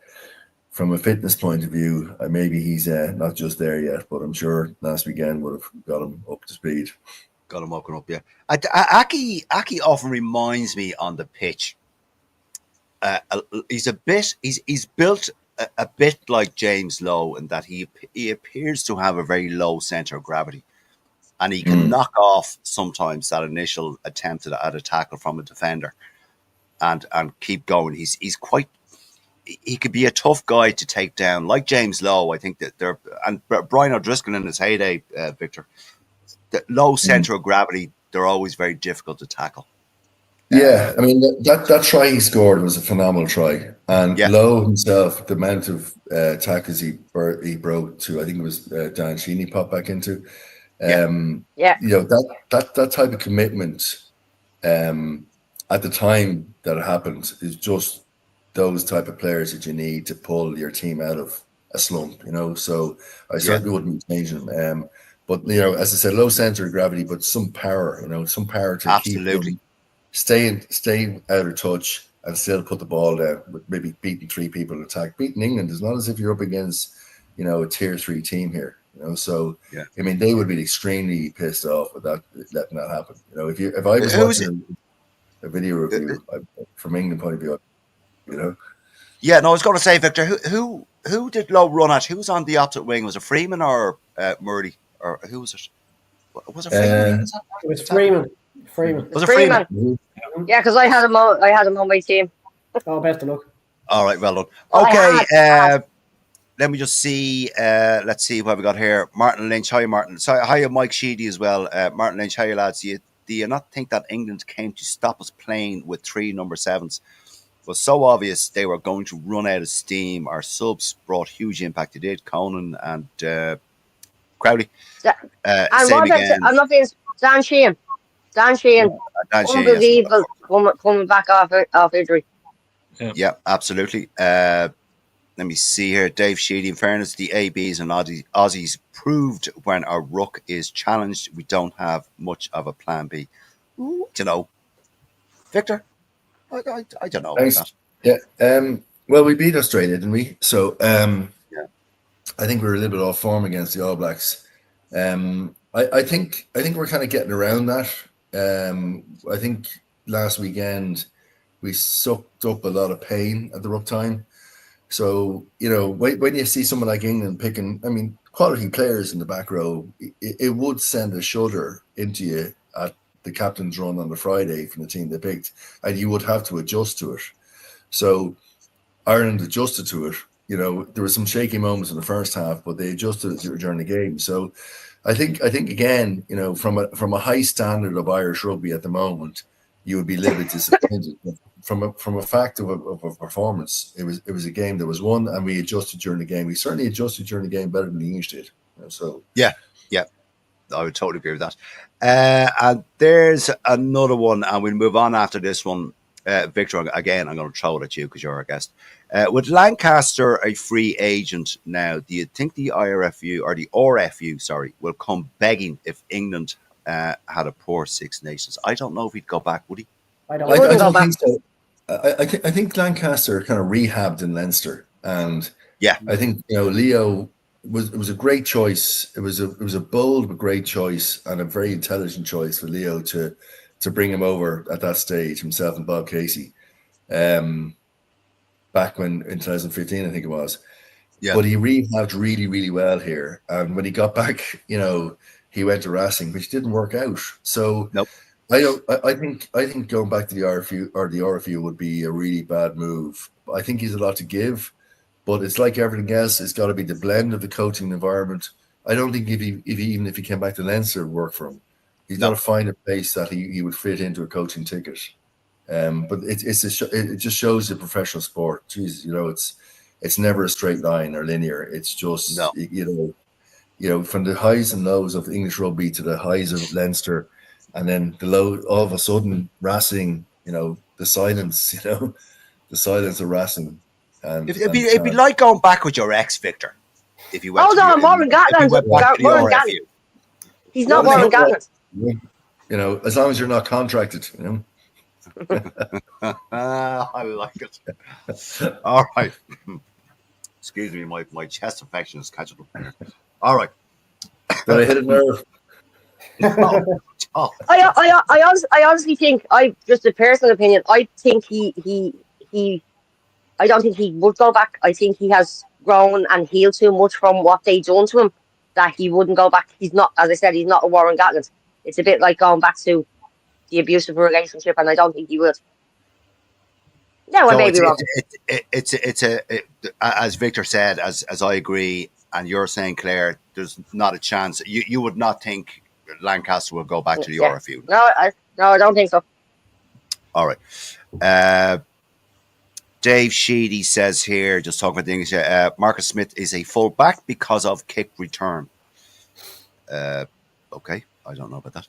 from a fitness point of view, maybe he's not just there yet, but I'm sure last weekend would have got him up to speed. Got him walking up, yeah. Aki often reminds me on the pitch. He's built a bit like James Lowe in that he appears to have a very low center of gravity, and he can knock off sometimes that initial attempt at a tackle from a defender, and keep going. He could be a tough guy to take down, like James Lowe. I think that and Brian O'Driscoll in his heyday, Victor, the low center of gravity, they're always very difficult to tackle. Yeah, I mean that try he scored was a phenomenal try, and Lowe himself, the amount of tackles he broke to, I think it was Dan Sheeny popped back into. That type of commitment at the time that it happened is just those type of players that you need to pull your team out of a slump, So I certainly wouldn't be changing them. But as I said, low center of gravity, but some power, some power to keep them stay out of touch and still put the ball down with maybe beating 3 people in attack. Beating England is not as if you're up against, a tier 3 team here. So Yeah. I mean, they would be extremely pissed off with that letting that happen. If I was Who's watching a video review from England point of view, Yeah, no, I was going to say, Victor, who did Lowe run at? Who was on the opposite wing? Was it Freeman or Murray? Or who was it? Was it Freeman? Uh, It was Freeman. Freeman. Was it Freeman? Freeman. Yeah, because I had him on my team. Oh, best of luck. All right, well done. Well, Okay, I had. let me just see. Let's see what we got here. Martin Lynch. Hi, Martin. Sorry, hi, Mike Sheedy as well. Martin Lynch. Hi, lads. Do you not think that England came to stop us playing with 3 number 7s? It was so obvious they were going to run out of steam. Our subs brought huge impact. They did. Conan and Crowley. And Same what again. I'm not being Dan Sheehan. Dan Sheehan. Dan Sheehan, Unbelievable coming back off injury. Yeah, absolutely. Let me see here. Dave Sheedy, in fairness, the ABs and Aussies proved when our ruck is challenged, we don't have much of a plan B. Ooh, do you know, Victor? I don't know Thanks. about that. Yeah. Well, we beat Australia, didn't we? So Yeah. I think we're a little bit off form against the All Blacks. I think we're kind of getting around that. I think last weekend we sucked up a lot of pain at the ruck time. So, when you see someone like England picking, I mean, quality players in the back row, it would send a shudder into you at the captain's run on the Friday from the team they picked, and you would have to adjust to it. So Ireland adjusted to it. There were some shaky moments in the first half, but they adjusted during the game. So I think again, from a high standard of Irish rugby at the moment, you would be a little bit disappointed. From a fact of a performance, it was a game that was won, and we adjusted during the game. We certainly adjusted during the game better than the English did. So Yeah, I would totally agree with that. And there's another one, and we'll move on after this one. Victor, again, I'm going to throw it at you because you're our guest. With Lancaster a free agent now, do you think the RFU, will come begging if England had a poor Six Nations? I don't know if he'd go back, would he? I I don't. don't think so. I think Lancaster kind of rehabbed in Leinster, and Yeah, I think Leo was a great choice. It was a bold but great choice, and a very intelligent choice for Leo to bring him over at that stage, himself and Bob Casey, back in 2015, I think it was. yeah. But he rehabbed really, really well here, and when he got back, he went to Racing, which didn't work out. So Nope. I think going back to the RFU would be a really bad move. I think he's a lot to give, but it's like everything else. It's got to be the blend of the coaching environment. I don't think even if he came back to Leinster, it would work for him. He's got to find a place that he would fit into a coaching ticket. But it just shows the professional sport. Jeez, it's never a straight line or linear. It's just from the highs and lows of English rugby to the highs of Leinster. And then the low, all of a sudden, Racing, the silence, the silence of Racing. And It'd be like going back with your ex, Victor. If you went Hold on, Warren Gatland. He's not Warren Gatland. As long as you're not contracted, I like it. All right. Excuse me, my chest infection is catching up. All right. Did I hit a nerve? Oh. I honestly think, just a personal opinion, I think I don't think he would go back. I think he has grown and healed too much from what they done to him that he wouldn't go back. He's not, as I said, he's not a Warren Gatland. It's a bit like going back to the abusive relationship, and I don't think he would. No, I may be wrong. As Victor said, as I agree, and you're saying, Claire, there's not a chance. You would not think Lancaster will go back to the RFU. No, I don't think so. All right. Dave Sheedy says here, just talking about the English, Marcus Smith is a full back because of kick return. Okay, I don't know about that.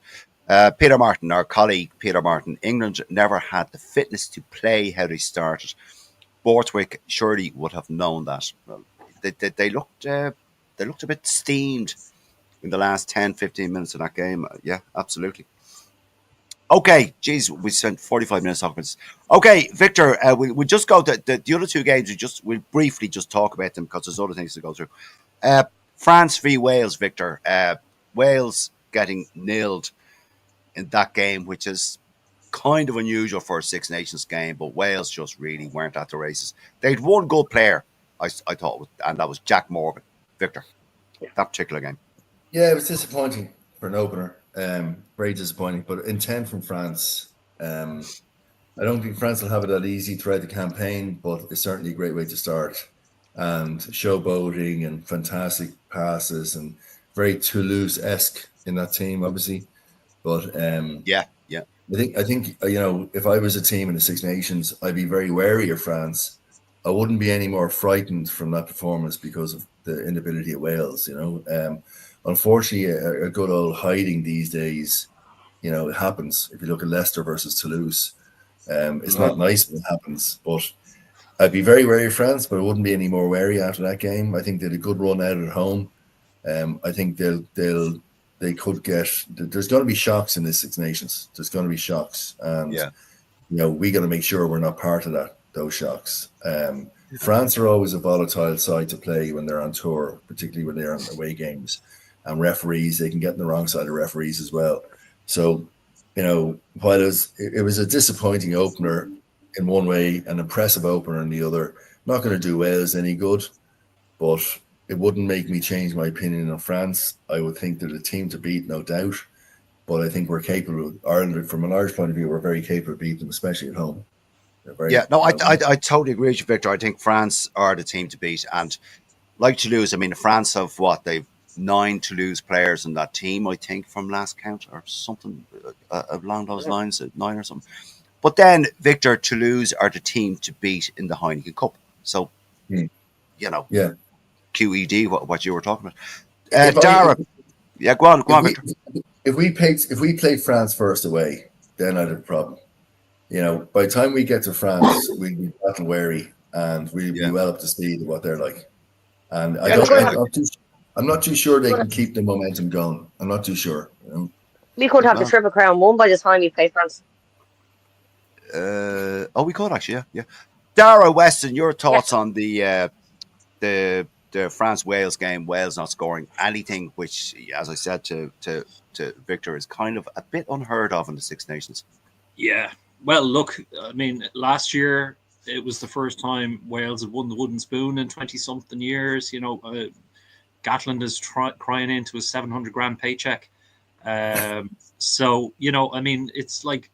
Peter Martin, our colleague Peter Martin, England never had the fitness to play how they started. Borthwick surely would have known that. Well, they looked a bit steamed in the last 10, 15 minutes of that game. Yeah, absolutely. Okay, geez, we spent 45 minutes talking about this. Okay, Victor, we just go to the other two games. We'll briefly just talk about them because there's other things to go through. France v Wales, Victor. Wales getting nilled in that game, which is kind of unusual for a Six Nations game, but Wales just really weren't at the races. They'd one good player, I thought, and that was Jack Morgan. Victor, that particular game. Yeah, it was disappointing for an opener. Very disappointing. But intent from France. I don't think France will have it that easy throughout the campaign, but it's certainly a great way to start. And showboating and fantastic passes and very Toulouse-esque in that team, obviously. But Yeah. I think if I was a team in the Six Nations, I'd be very wary of France. I wouldn't be any more frightened from that performance because of the inability of Wales. Unfortunately, a good old hiding these days. It happens. If you look at Leicester versus Toulouse, it's not nice when it happens. But I'd be very wary of France, but I wouldn't be any more wary after that game. I think they had a good run out at home. I think they could get. There's going to be shocks in this Six Nations. There's going to be shocks, and we got to make sure we're not part of those shocks. France are always a volatile side to play when they're on tour, particularly when they're on away games. And referees, they can get on the wrong side of referees as well. So, while it was a disappointing opener in one way, an impressive opener in the other, not going to do Wales any good, but it wouldn't make me change my opinion on France. I would think they're the team to beat, no doubt. But I think we're capable of Ireland, from an Irish point of view, we're very capable of beating them, especially at home. I totally agree with you, Victor. I think France are the team to beat. And like Toulouse, I mean, France have they've 9 Toulouse players in that team, I think, from last count or something along those lines, 9 or something. But then, Victor, Toulouse are the team to beat in the Heineken Cup. So, QED, what you were talking about. Dara, go on, Victor. If we play France first away, then I'd have a problem. By the time we get to France, we'll be battle wary and we'll be well up to speed of what they're like. And I'm not too sure they can keep the momentum going. I'm not too sure. We could have the Triple Crown won by the time we play France. We could actually, yeah. Dara Weston, your thoughts on the France-Wales game? Wales not scoring anything, which, as I said to Victor, is kind of a bit unheard of in the Six Nations. Yeah. Well, look, I mean, last year it was the first time Wales had won the wooden spoon in 20-something years. Gatland is crying into a 700 grand paycheck. So, I mean, it's like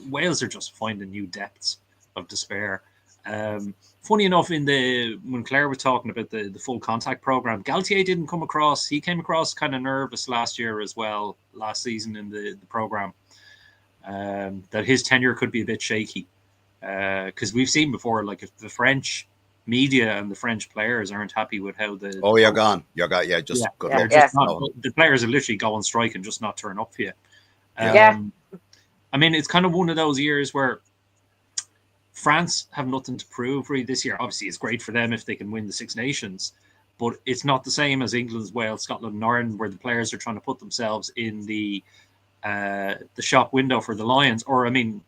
Wales are just finding new depths of despair. Funny enough, when Claire was talking about the full contact program, Galtier didn't come across. He came across kind of nervous last season in the program. That his tenure could be a bit shaky, because we've seen before, like, if the French media and the French players aren't happy with how the you're gone, just good luck. The players are literally go on strike and just not turn up for you. I mean, it's kind of one of those years where France have nothing to prove really this year. Obviously, it's great for them if they can win the Six Nations, but it's not the same as England, Wales, Scotland, and Ireland, where the players are trying to put themselves in the shop window for the Lions. Or, I mean,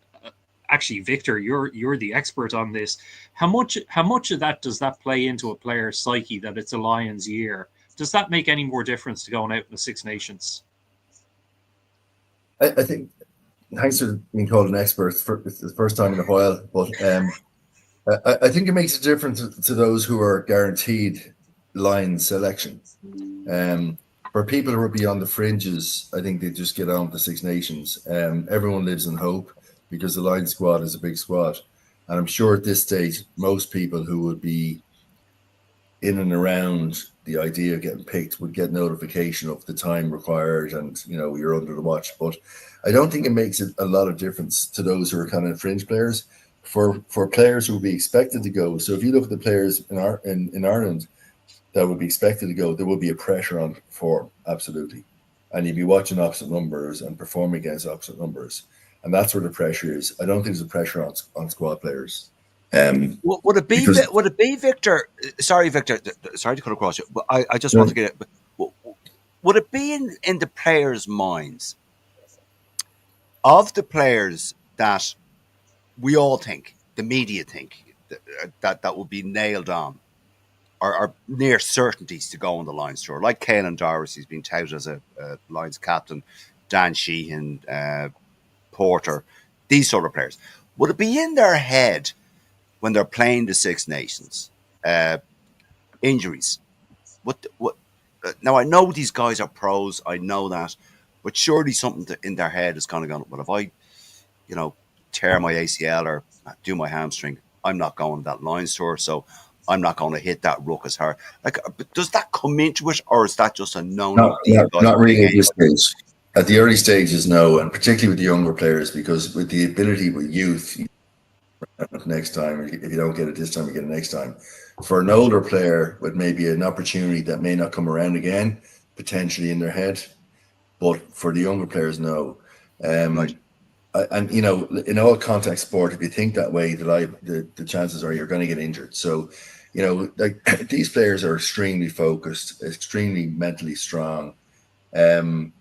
actually, Victor, you're the expert on this. How much of that does that play into a player's psyche, that it's a Lions year? Does that make any more difference to going out in the Six Nations? I think, thanks for being called an expert. It's the first time in a while, but I think it makes a difference to those who are guaranteed Lions selection. For people who are beyond the fringes, I think they just get on with the Six Nations. Everyone lives in hope, because the Lions squad is a big squad. And I'm sure at this stage, most people who would be in and around the idea of getting picked would get notification of the time required, and you're under the watch. But I don't think it makes a lot of difference to those who are kind of fringe players. For players who will be expected to go, so if you look at the players in Ireland that would be expected to go, there will be a pressure on perform, absolutely. And you'd be watching opposite numbers and performing against opposite numbers. And that's where the pressure is. I don't think there's a pressure on squad players. Would it be Victor? Sorry, Victor. Sorry to cut across you. But I just want to get it. Would it be in the players' minds, of the players that we all think, the media think, that would be nailed on? are near certainties to go on the Lions tour. Like Caelan Doris, he's been touted as a Lions captain. Dan Sheehan, Porter, these sort of players. Would it be in their head when they're playing the Six Nations? Injuries. What? Now I know these guys are pros. I know that, but surely something in their head is kind of going. Well, if I, tear my ACL or do my hamstring, I'm not going to that Lions tour, so I'm not going to hit that ruck as hard. Like, does that come into it, or is that just a no? Not really at this stage. At the early stages, no, and particularly with the younger players, because with the ability with youth, next time, if you don't get it this time, you get it next time. For an older player with maybe an opportunity that may not come around again, potentially in their head, but for the younger players, no. Right. And in all contact sport, if you think that way, the chances are you're going to get injured. So, like these players are extremely focused, extremely mentally strong. When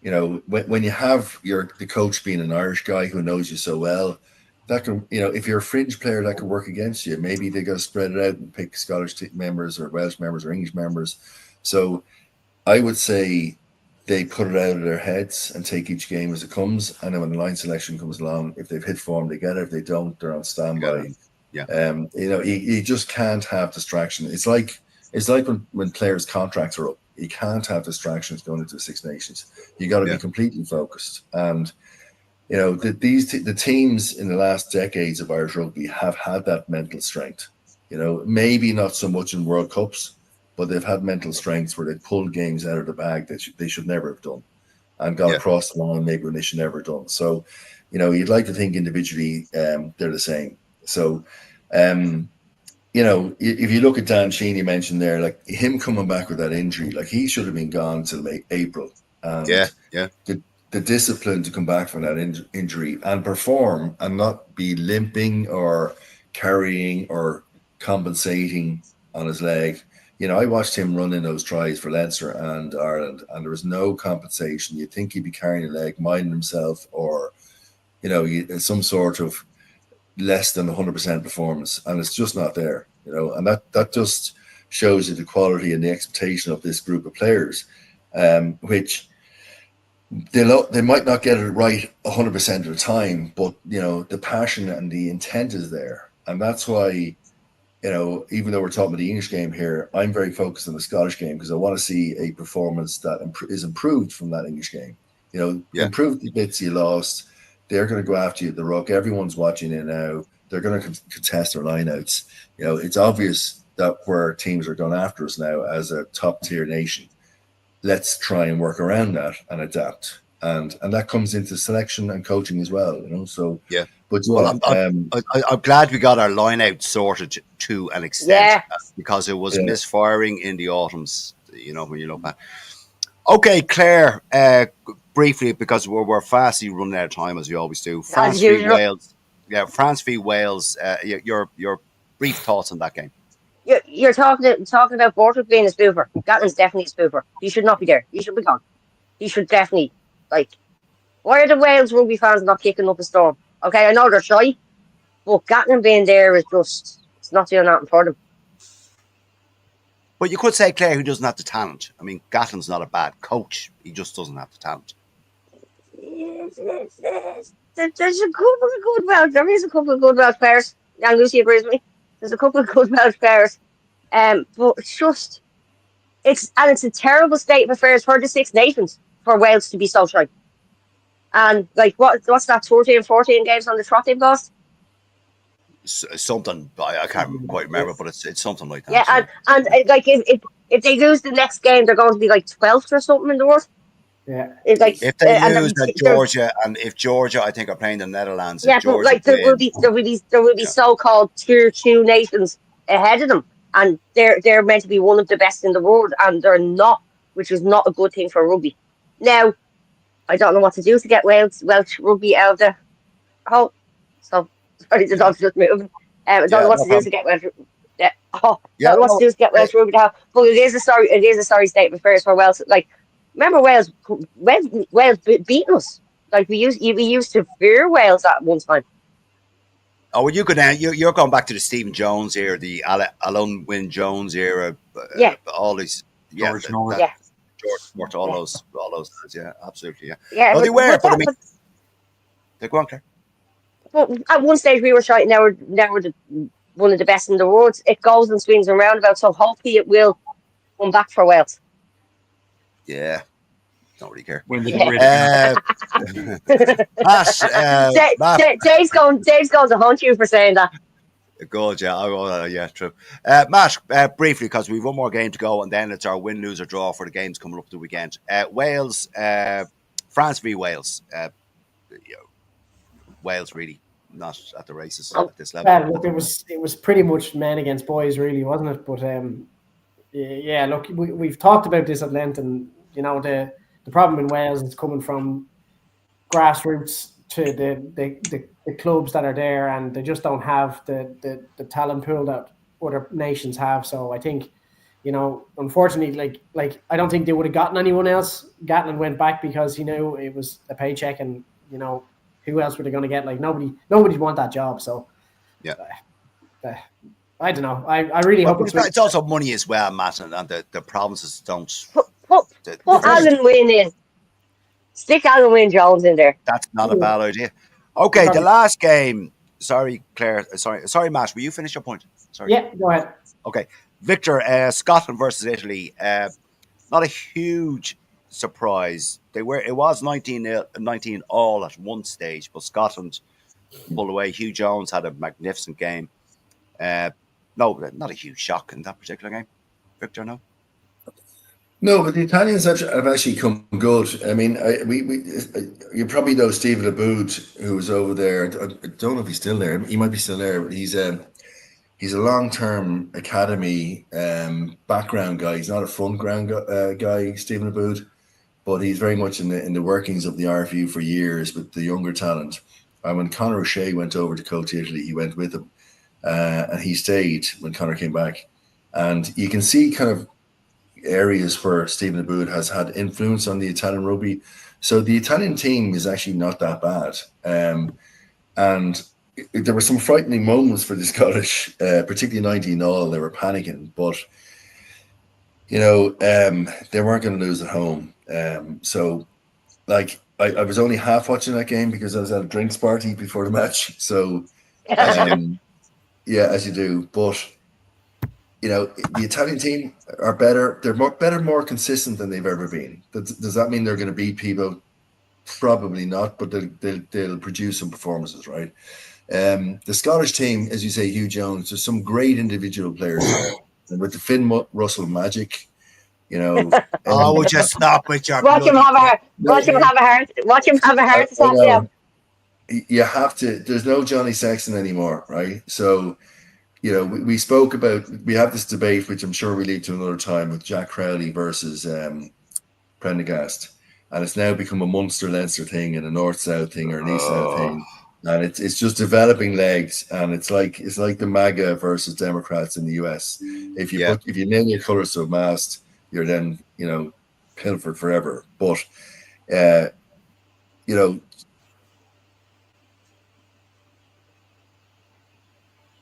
you have the coach being an Irish guy who knows you so well, that can, if you're a fringe player, that could work against you. Maybe they got to spread it out and pick Scottish members or Welsh members or English members. So I would say they put it out of their heads and take each game as it comes. And then when the line selection comes along, if they've hit form, they get it. If they don't, they're on standby. Yeah. You just can't have distraction. It's like when players' contracts are up. You can't have distractions going into the Six Nations. You got to be completely focused. And the teams in the last decades of Irish rugby have had that mental strength. Maybe not so much in World Cups, but they've had mental strengths where they pulled games out of the bag that they should never have done, and got across the line maybe when they should never have done. So, you'd like to think individually they're the same. So, if you look at Dan Sheehan, you mentioned there, like him coming back with that injury, like he should have been gone till April. And the discipline to come back from that injury and perform and not be limping or carrying or compensating on his leg. I watched him run in those tries for Leinster and Ireland, and there was no compensation. You'd think he'd be carrying a leg, minding himself, or some sort of less than 100% performance, and it's just not there. And that just shows you the quality and the expectation of this group of players, which they might not get it right 100% of the time, but the passion and the intent is there, and that's why. Even though we're talking about the English game here, I'm very focused on the Scottish game because I want to see a performance that is improved from that English game. Improve the bits you lost. They're going to go after you at the ruck. Everyone's watching it now. They're going to contest their lineouts. It's obvious that where teams are going after us now as a top tier nation. Let's try and work around that and adapt. And that comes into selection and coaching as well. So yeah. But I'm glad we got our line out sorted to an extent because it was misfiring in the autumns, when you look back. Okay, Claire, briefly, because we're fastly running out of time as we always do. France v Wales. Yeah, France v Wales. Your brief thoughts on that game. You're talking about Borthwick being a spoofer. Gatlin's definitely a spoofer. He should not be there. He should be gone. He should definitely, why are the Wales rugby fans not kicking up a storm? Okay, I know they're shy, but Gatlin being there is it's not doing nothing for them. But you could say, Claire, who doesn't have the talent. I mean, Gatlin's not a bad coach. He just doesn't have the talent. There's a couple of good Welsh. There is a couple of good Welsh players. And Lucy agrees with me. There's a couple of good Welsh players. But it's a terrible state of affairs for the Six Nations for Wales to be so shy. And what's that, 14 games on the trot they've lost? Something I can't quite remember, but it's something like that. Yeah, and if they lose the next game, they're going to be 12th or something in the world. Yeah, if they lose Georgia, and if Georgia, I think, are playing the Netherlands. Yeah, but there will be so-called tier 2 nations ahead of them, and they're meant to be one of the best in the world, and they're not, which is not a good thing for rugby. Now, I don't know what to do to get Welsh rugby out of the hole. So sorry, the dog's just moving. I don't know what to do to get Welsh. What to do to get Welsh rugby out. But it is a sorry state of affairs for Wales. Remember Wales beating us. We used to fear Wales at one time. Oh, well, you're going back to the Stephen Jones era, the Alan Wynne Jones era, Yeah, all these, yeah, George North. yeah, George Stewart, all yeah, those guys, yeah, absolutely, yeah. yeah. No, they were, but I mean, But they go on, Claire. But at one stage we were shouting, now we're one of the best in the world. It goes and swings and roundabouts, so hopefully it will come back for Wales. Yeah, don't really care. When they get Yeah. rid of him. Matt, Matt, Dave's going to haunt you for saying that. good, yeah, yeah, true. Matt, briefly, because we've one more game to go, and then it's our win, lose, or draw for the games coming up the weekend. Wales, France v Wales. You know, Wales really not at the races Oh, at this level. Well, look, it was pretty much men against boys, really, wasn't it? But yeah, look, we've talked about this at length, and you know the problem in Wales is coming from grassroots to the clubs that are there, and they just don't have the talent pool that other nations have. So I think, you know, unfortunately, like I don't think they would have gotten anyone else. Gatlin went back because he knew it was a paycheck, and you know who else were they going to get? Like nobody'd want that job. So Yeah. I don't know. I really hope But it's also money as well, Matt, and the provinces don't. Put The Alan Wynne in. Stick Alan Wynne Jones in there. That's not a bad idea. Okay, the last game. Sorry, Claire. Sorry, Matt. Will you finish your point? Sorry. Yeah, go ahead. Okay, Victor. Scotland versus Italy. Not a huge surprise. It was 19 all at one stage, but Scotland pulled away. Hugh Jones had a magnificent game. No, not a huge shock in that particular game. Victor, no. No, but the Italians have actually come good. I mean, you probably know Stephen Aboud, who was over there. I don't know if he's still there. He might be still there, but he's a long-term academy background guy. He's not a front ground guy, Stephen Aboud, but he's very much in the workings of the RFU for years with the younger talent. And when Conor O'Shea went over to coach Italy, he went with him, and he stayed when Conor came back. And you can see kind of areas where Stephen Aboud has had influence on the Italian rugby. So the Italian team is actually not that bad. And there were some frightening moments for the Scottish, particularly 19 all. They were panicking, but you know, they weren't going to lose at home. So like I was only half watching that game because I was at a drinks party before the match. So yeah, as you do. But you know, the Italian team are better. They're more consistent than they've ever been. Does that mean they're going to beat people? Probably not, but they'll produce some performances, right? The Scottish team, as you say, Hugh Jones, there's some great individual players there. And with the Finn Russell magic, you know. Oh, would you stop with your Watch him bloody... have a heart. Watch him have a heart. Watch him have a heart attack. Yeah. You have to. There's no Johnny Sexton anymore, right? So, you know, we spoke about, we have this debate, which I'm sure we leave to another time, with Jack Crowley versus Prendergast. And it's now become a Munster-Leinster thing and a North-South thing or an East-South thing. And it's just developing legs. And it's like the MAGA versus Democrats in the US. If you name your colors to a mast, you're then, you know, pilfered forever. But, you know,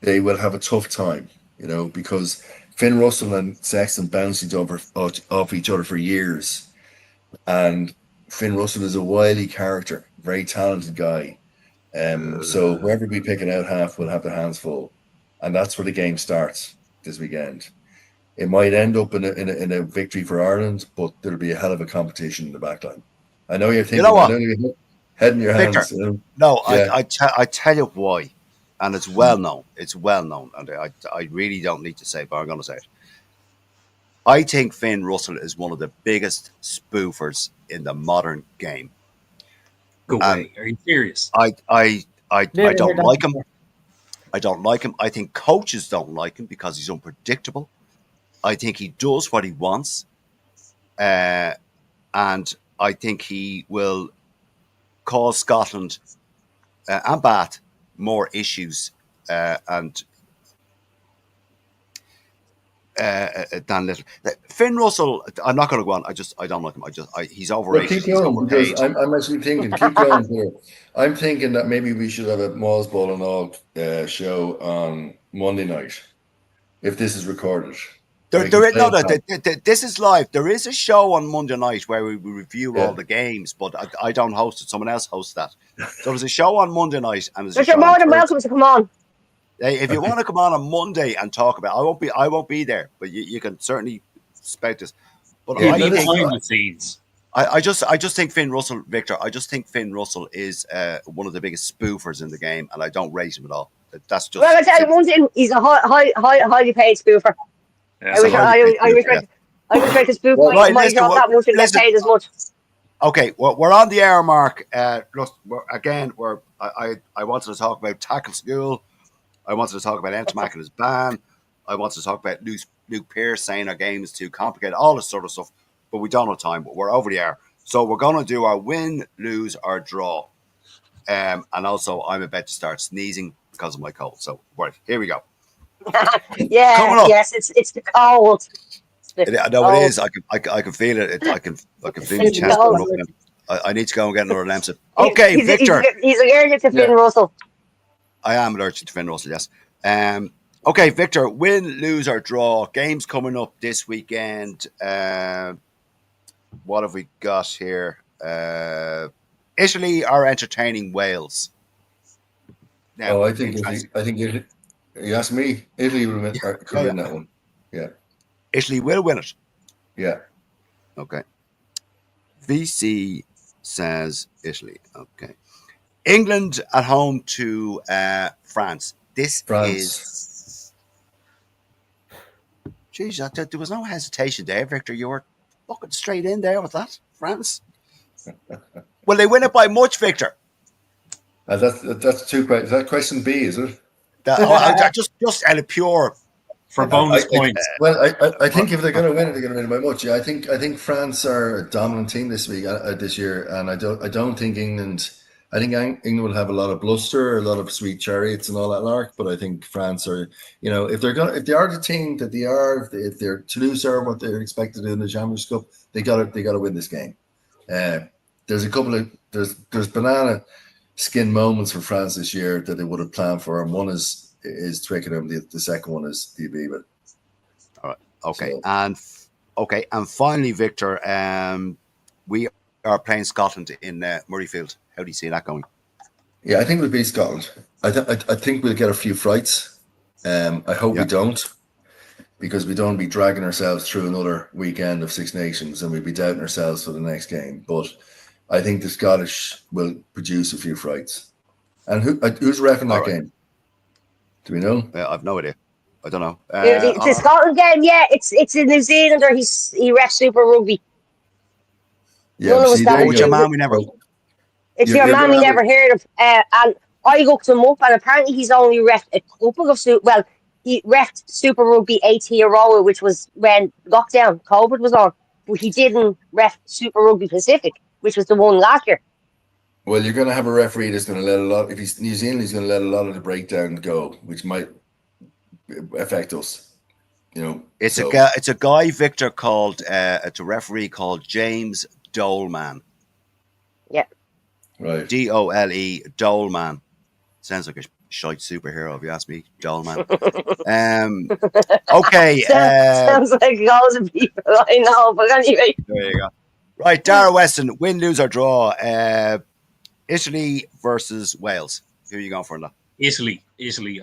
they will have a tough time, you know, because Finn Russell and Sexton bounced off each other for years. And Finn Russell is a wily character, very talented guy. So whoever we pick it out half will have their hands full. And that's where the game starts this weekend. It might end up in a victory for Ireland, but there'll be a hell of a competition in the backline. I know you're thinking, You know what? I know you're head in your Victor, hands. You know? No, Yeah. I tell you why, and it's well known. It's well known, and I really don't need to say, but I'm going to say it. I think Finn Russell is one of the biggest spoofers in the modern game. Go away. Are you serious? I don't like him. Yeah. I don't like him. I think coaches don't like him because he's unpredictable. I think he does what he wants, and I think he will cause Scotland and Bath more issues. And Dan Little. Finn Russell, I'm not going to go on. I don't like him. He's Well, overrated. keep He's going because overpaid. I'm actually thinking. Keep going here. I'm thinking that maybe we should have a Mauls Ball and All show on Monday night if this is recorded. This is live. There is a show on Monday night where we review all the games, but I don't host it. Someone else hosts that. So there's a show on Monday night, and there's a But show you're more on than Thursday. welcome to come on. Hey, if you want to come on Monday and talk about it, I won't be there, but you can certainly expect us. But Yeah, He'll I be think behind the scenes. I just think Finn Russell, Victor. I just think Finn Russell is one of the biggest spoofers in the game, and I don't rate him at all. That's just. Well, I tell you one thing: he's a highly paid spoofer. Yeah. I wish I could spoof my job that much and get paid as much. Okay, well, we're on the hour mark. Look, I wanted to talk about tackle school. I wanted to talk about Entamac and his ban. I wanted to talk about Luke Pearce saying our game is too complicated, all this sort of stuff. But we don't have time. But we're over the hour, so we're going to do our win, lose, or draw. And also, I'm about to start sneezing because of my cold. So, right, here we go. Yes, it's the cold. I know it is. I can feel it. I can feel the chest going up. I need to go and get another Lemsip. Okay, Victor. He's allergic to Finn Russell. I am allergic to Finn Russell, yes. Okay, Victor, win, lose, or draw. Games coming up this weekend. What have we got here? Italy are entertaining Wales. Now, I think Italy, you asked me, Italy will win, could win that one. Yeah. Italy will win it. Yeah. Okay. VC says Italy. Okay. England at home to France. This is. Jeez, there was no hesitation there, Victor. You were fucking straight in there with that. France. Will they win it by much, Victor? That's two questions. Is that question B, is it? Just out of pure. For bonus points. I think if they're going to win it, they're going to win it by much. Yeah, I think France are a dominant team this year, and I don't think England. I think England will have a lot of bluster, a lot of sweet chariots, and all that lark. But I think France are, if they are the team that they are, if they're Toulouse are what they're expected to do in the Champions Cup, they got to win this game. There's a couple of there's banana skin moments for France this year that they would have planned for, and one is Twickenham. The second one is the Aviva. All right. Okay. So. And finally, Victor, we are playing Scotland in Murrayfield. How do you see that going? Yeah, I think we'll beat Scotland. I think we'll get a few frights. I hope we don't, because we don't be dragging ourselves through another weekend of Six Nations and we'll be doubting ourselves for the next game. But I think the Scottish will produce a few frights. And who's reffing that game? Do we know? I've no idea. I don't know. The Scotland game, it's a New Zealander. He refs Super Rugby. Yeah, it's your man we never. It's your man we never heard of. And I looked him up, and apparently he's only refed a couple of he refed Super Rugby 80 Aroa, which was when lockdown, COVID was on. But he didn't ref Super Rugby Pacific, which was the one last year. Well, you're going to have a referee that's going to let a lot. If he's New Zealand, he's going to let a lot of the breakdown go, which might affect us. It's a guy, Victor, called it's a referee called James Doleman. Yeah. Right. Dole, Doleman. Sounds like a shite superhero, if you ask me, Doleman. Okay. Sounds like loads of people I know, but anyway. There you go. Right, Dara Weston, win, lose, or draw. Italy versus Wales. Who are you going for now? Italy.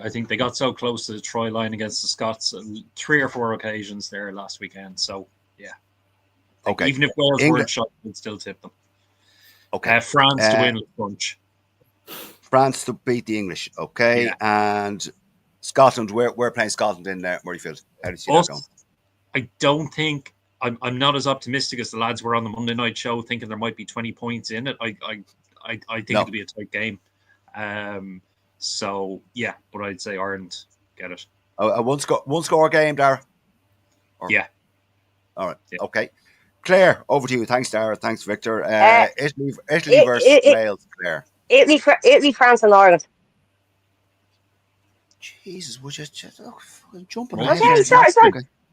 I think they got so close to the try line against the Scots on 3 or 4 occasions there last weekend. So, yeah. Okay. Even if Wales weren't shot, we'd still tip them. Okay. France to win the bunch. France to beat the English. Okay. Yeah. And Scotland, we're playing Scotland in Murrayfield. How do you see that going? I don't think... I'm not as optimistic as the lads were on the Monday night show, thinking there might be 20 points in it. I think it'll be a tight game. So yeah, but I'd say Ireland get it. A one score game, Dara? Yeah. All right. Yeah. Okay. Claire, over to you. Thanks, Dara. Thanks, Victor. Italy versus Wales, Claire. Italy, France, and Ireland. Jesus, would you just jumping ahead? Okay, sorry.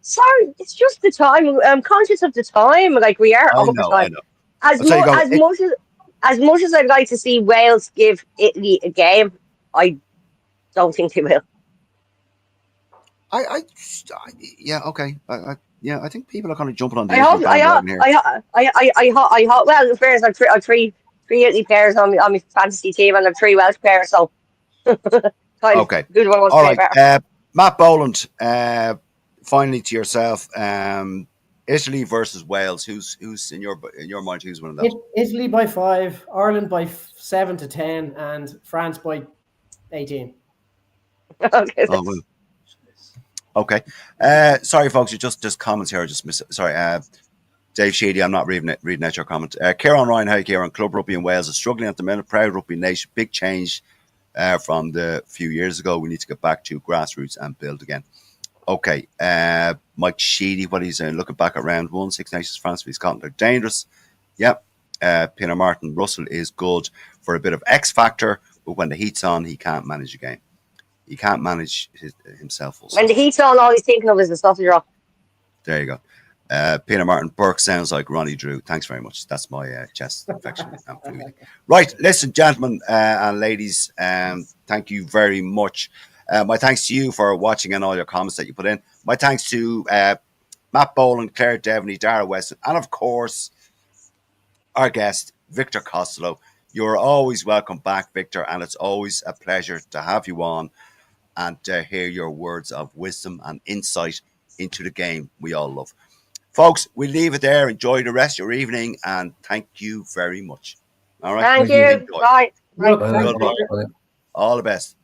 Sorry, it's just the time. I'm conscious of the time. Like we are I over know, I time. know. As So you much go. as much as I'd like to see Wales give Italy a game, I don't think they will. I yeah, okay. Yeah, I think people are kind of jumping on the I Italy hope. bandwagon here. I hope. Well, in fairness, I've three Italy players on my fantasy team, and I've three Welsh players. So kind of Okay. good one wants All to play right. better. Matt Boland, finally to yourself. Italy versus Wales. Who's in your mind? Who's winning that? Italy by 5, Ireland by 7 to 10, and France by 18. Okay. Oh, well. Okay. Sorry, folks. You just comments here. I just miss. Sorry. Dave Sheedy, I'm not reading out your comment. Kieran Ryan, hi Kieran. Club rugby in Wales is struggling at the minute. Proud rugby nation. Big change from the few years ago. We need to get back to grassroots and build again. Okay. Mike Sheedy, what he's looking back at round 1, Six Nations, France v Scotland are dangerous. Yep. Peter Martin Russell is good for a bit of X factor, but when the heat's on, he can't manage a game. He can't manage himself. When the heat's on, all he's thinking of is the sausage roll. There you go. Peter Martin Burke sounds like Ronnie Drew. Thanks very much. That's my chest infection. Right, listen, gentlemen and ladies, thank you very much. My thanks to you for watching and all your comments that you put in. My thanks to Matt Boland, Claire Devaney, Dara Weston, and of course, our guest, Victor Costello. You're always welcome back, Victor, and it's always a pleasure to have you on and hear your words of wisdom and insight into the game we all love. Folks, we leave it there. Enjoy the rest of your evening, and thank you very much. All right. Thank Thank you. you. Enjoy. Bye. Bye. Good. Bye now. Good luck. Bye. All the best.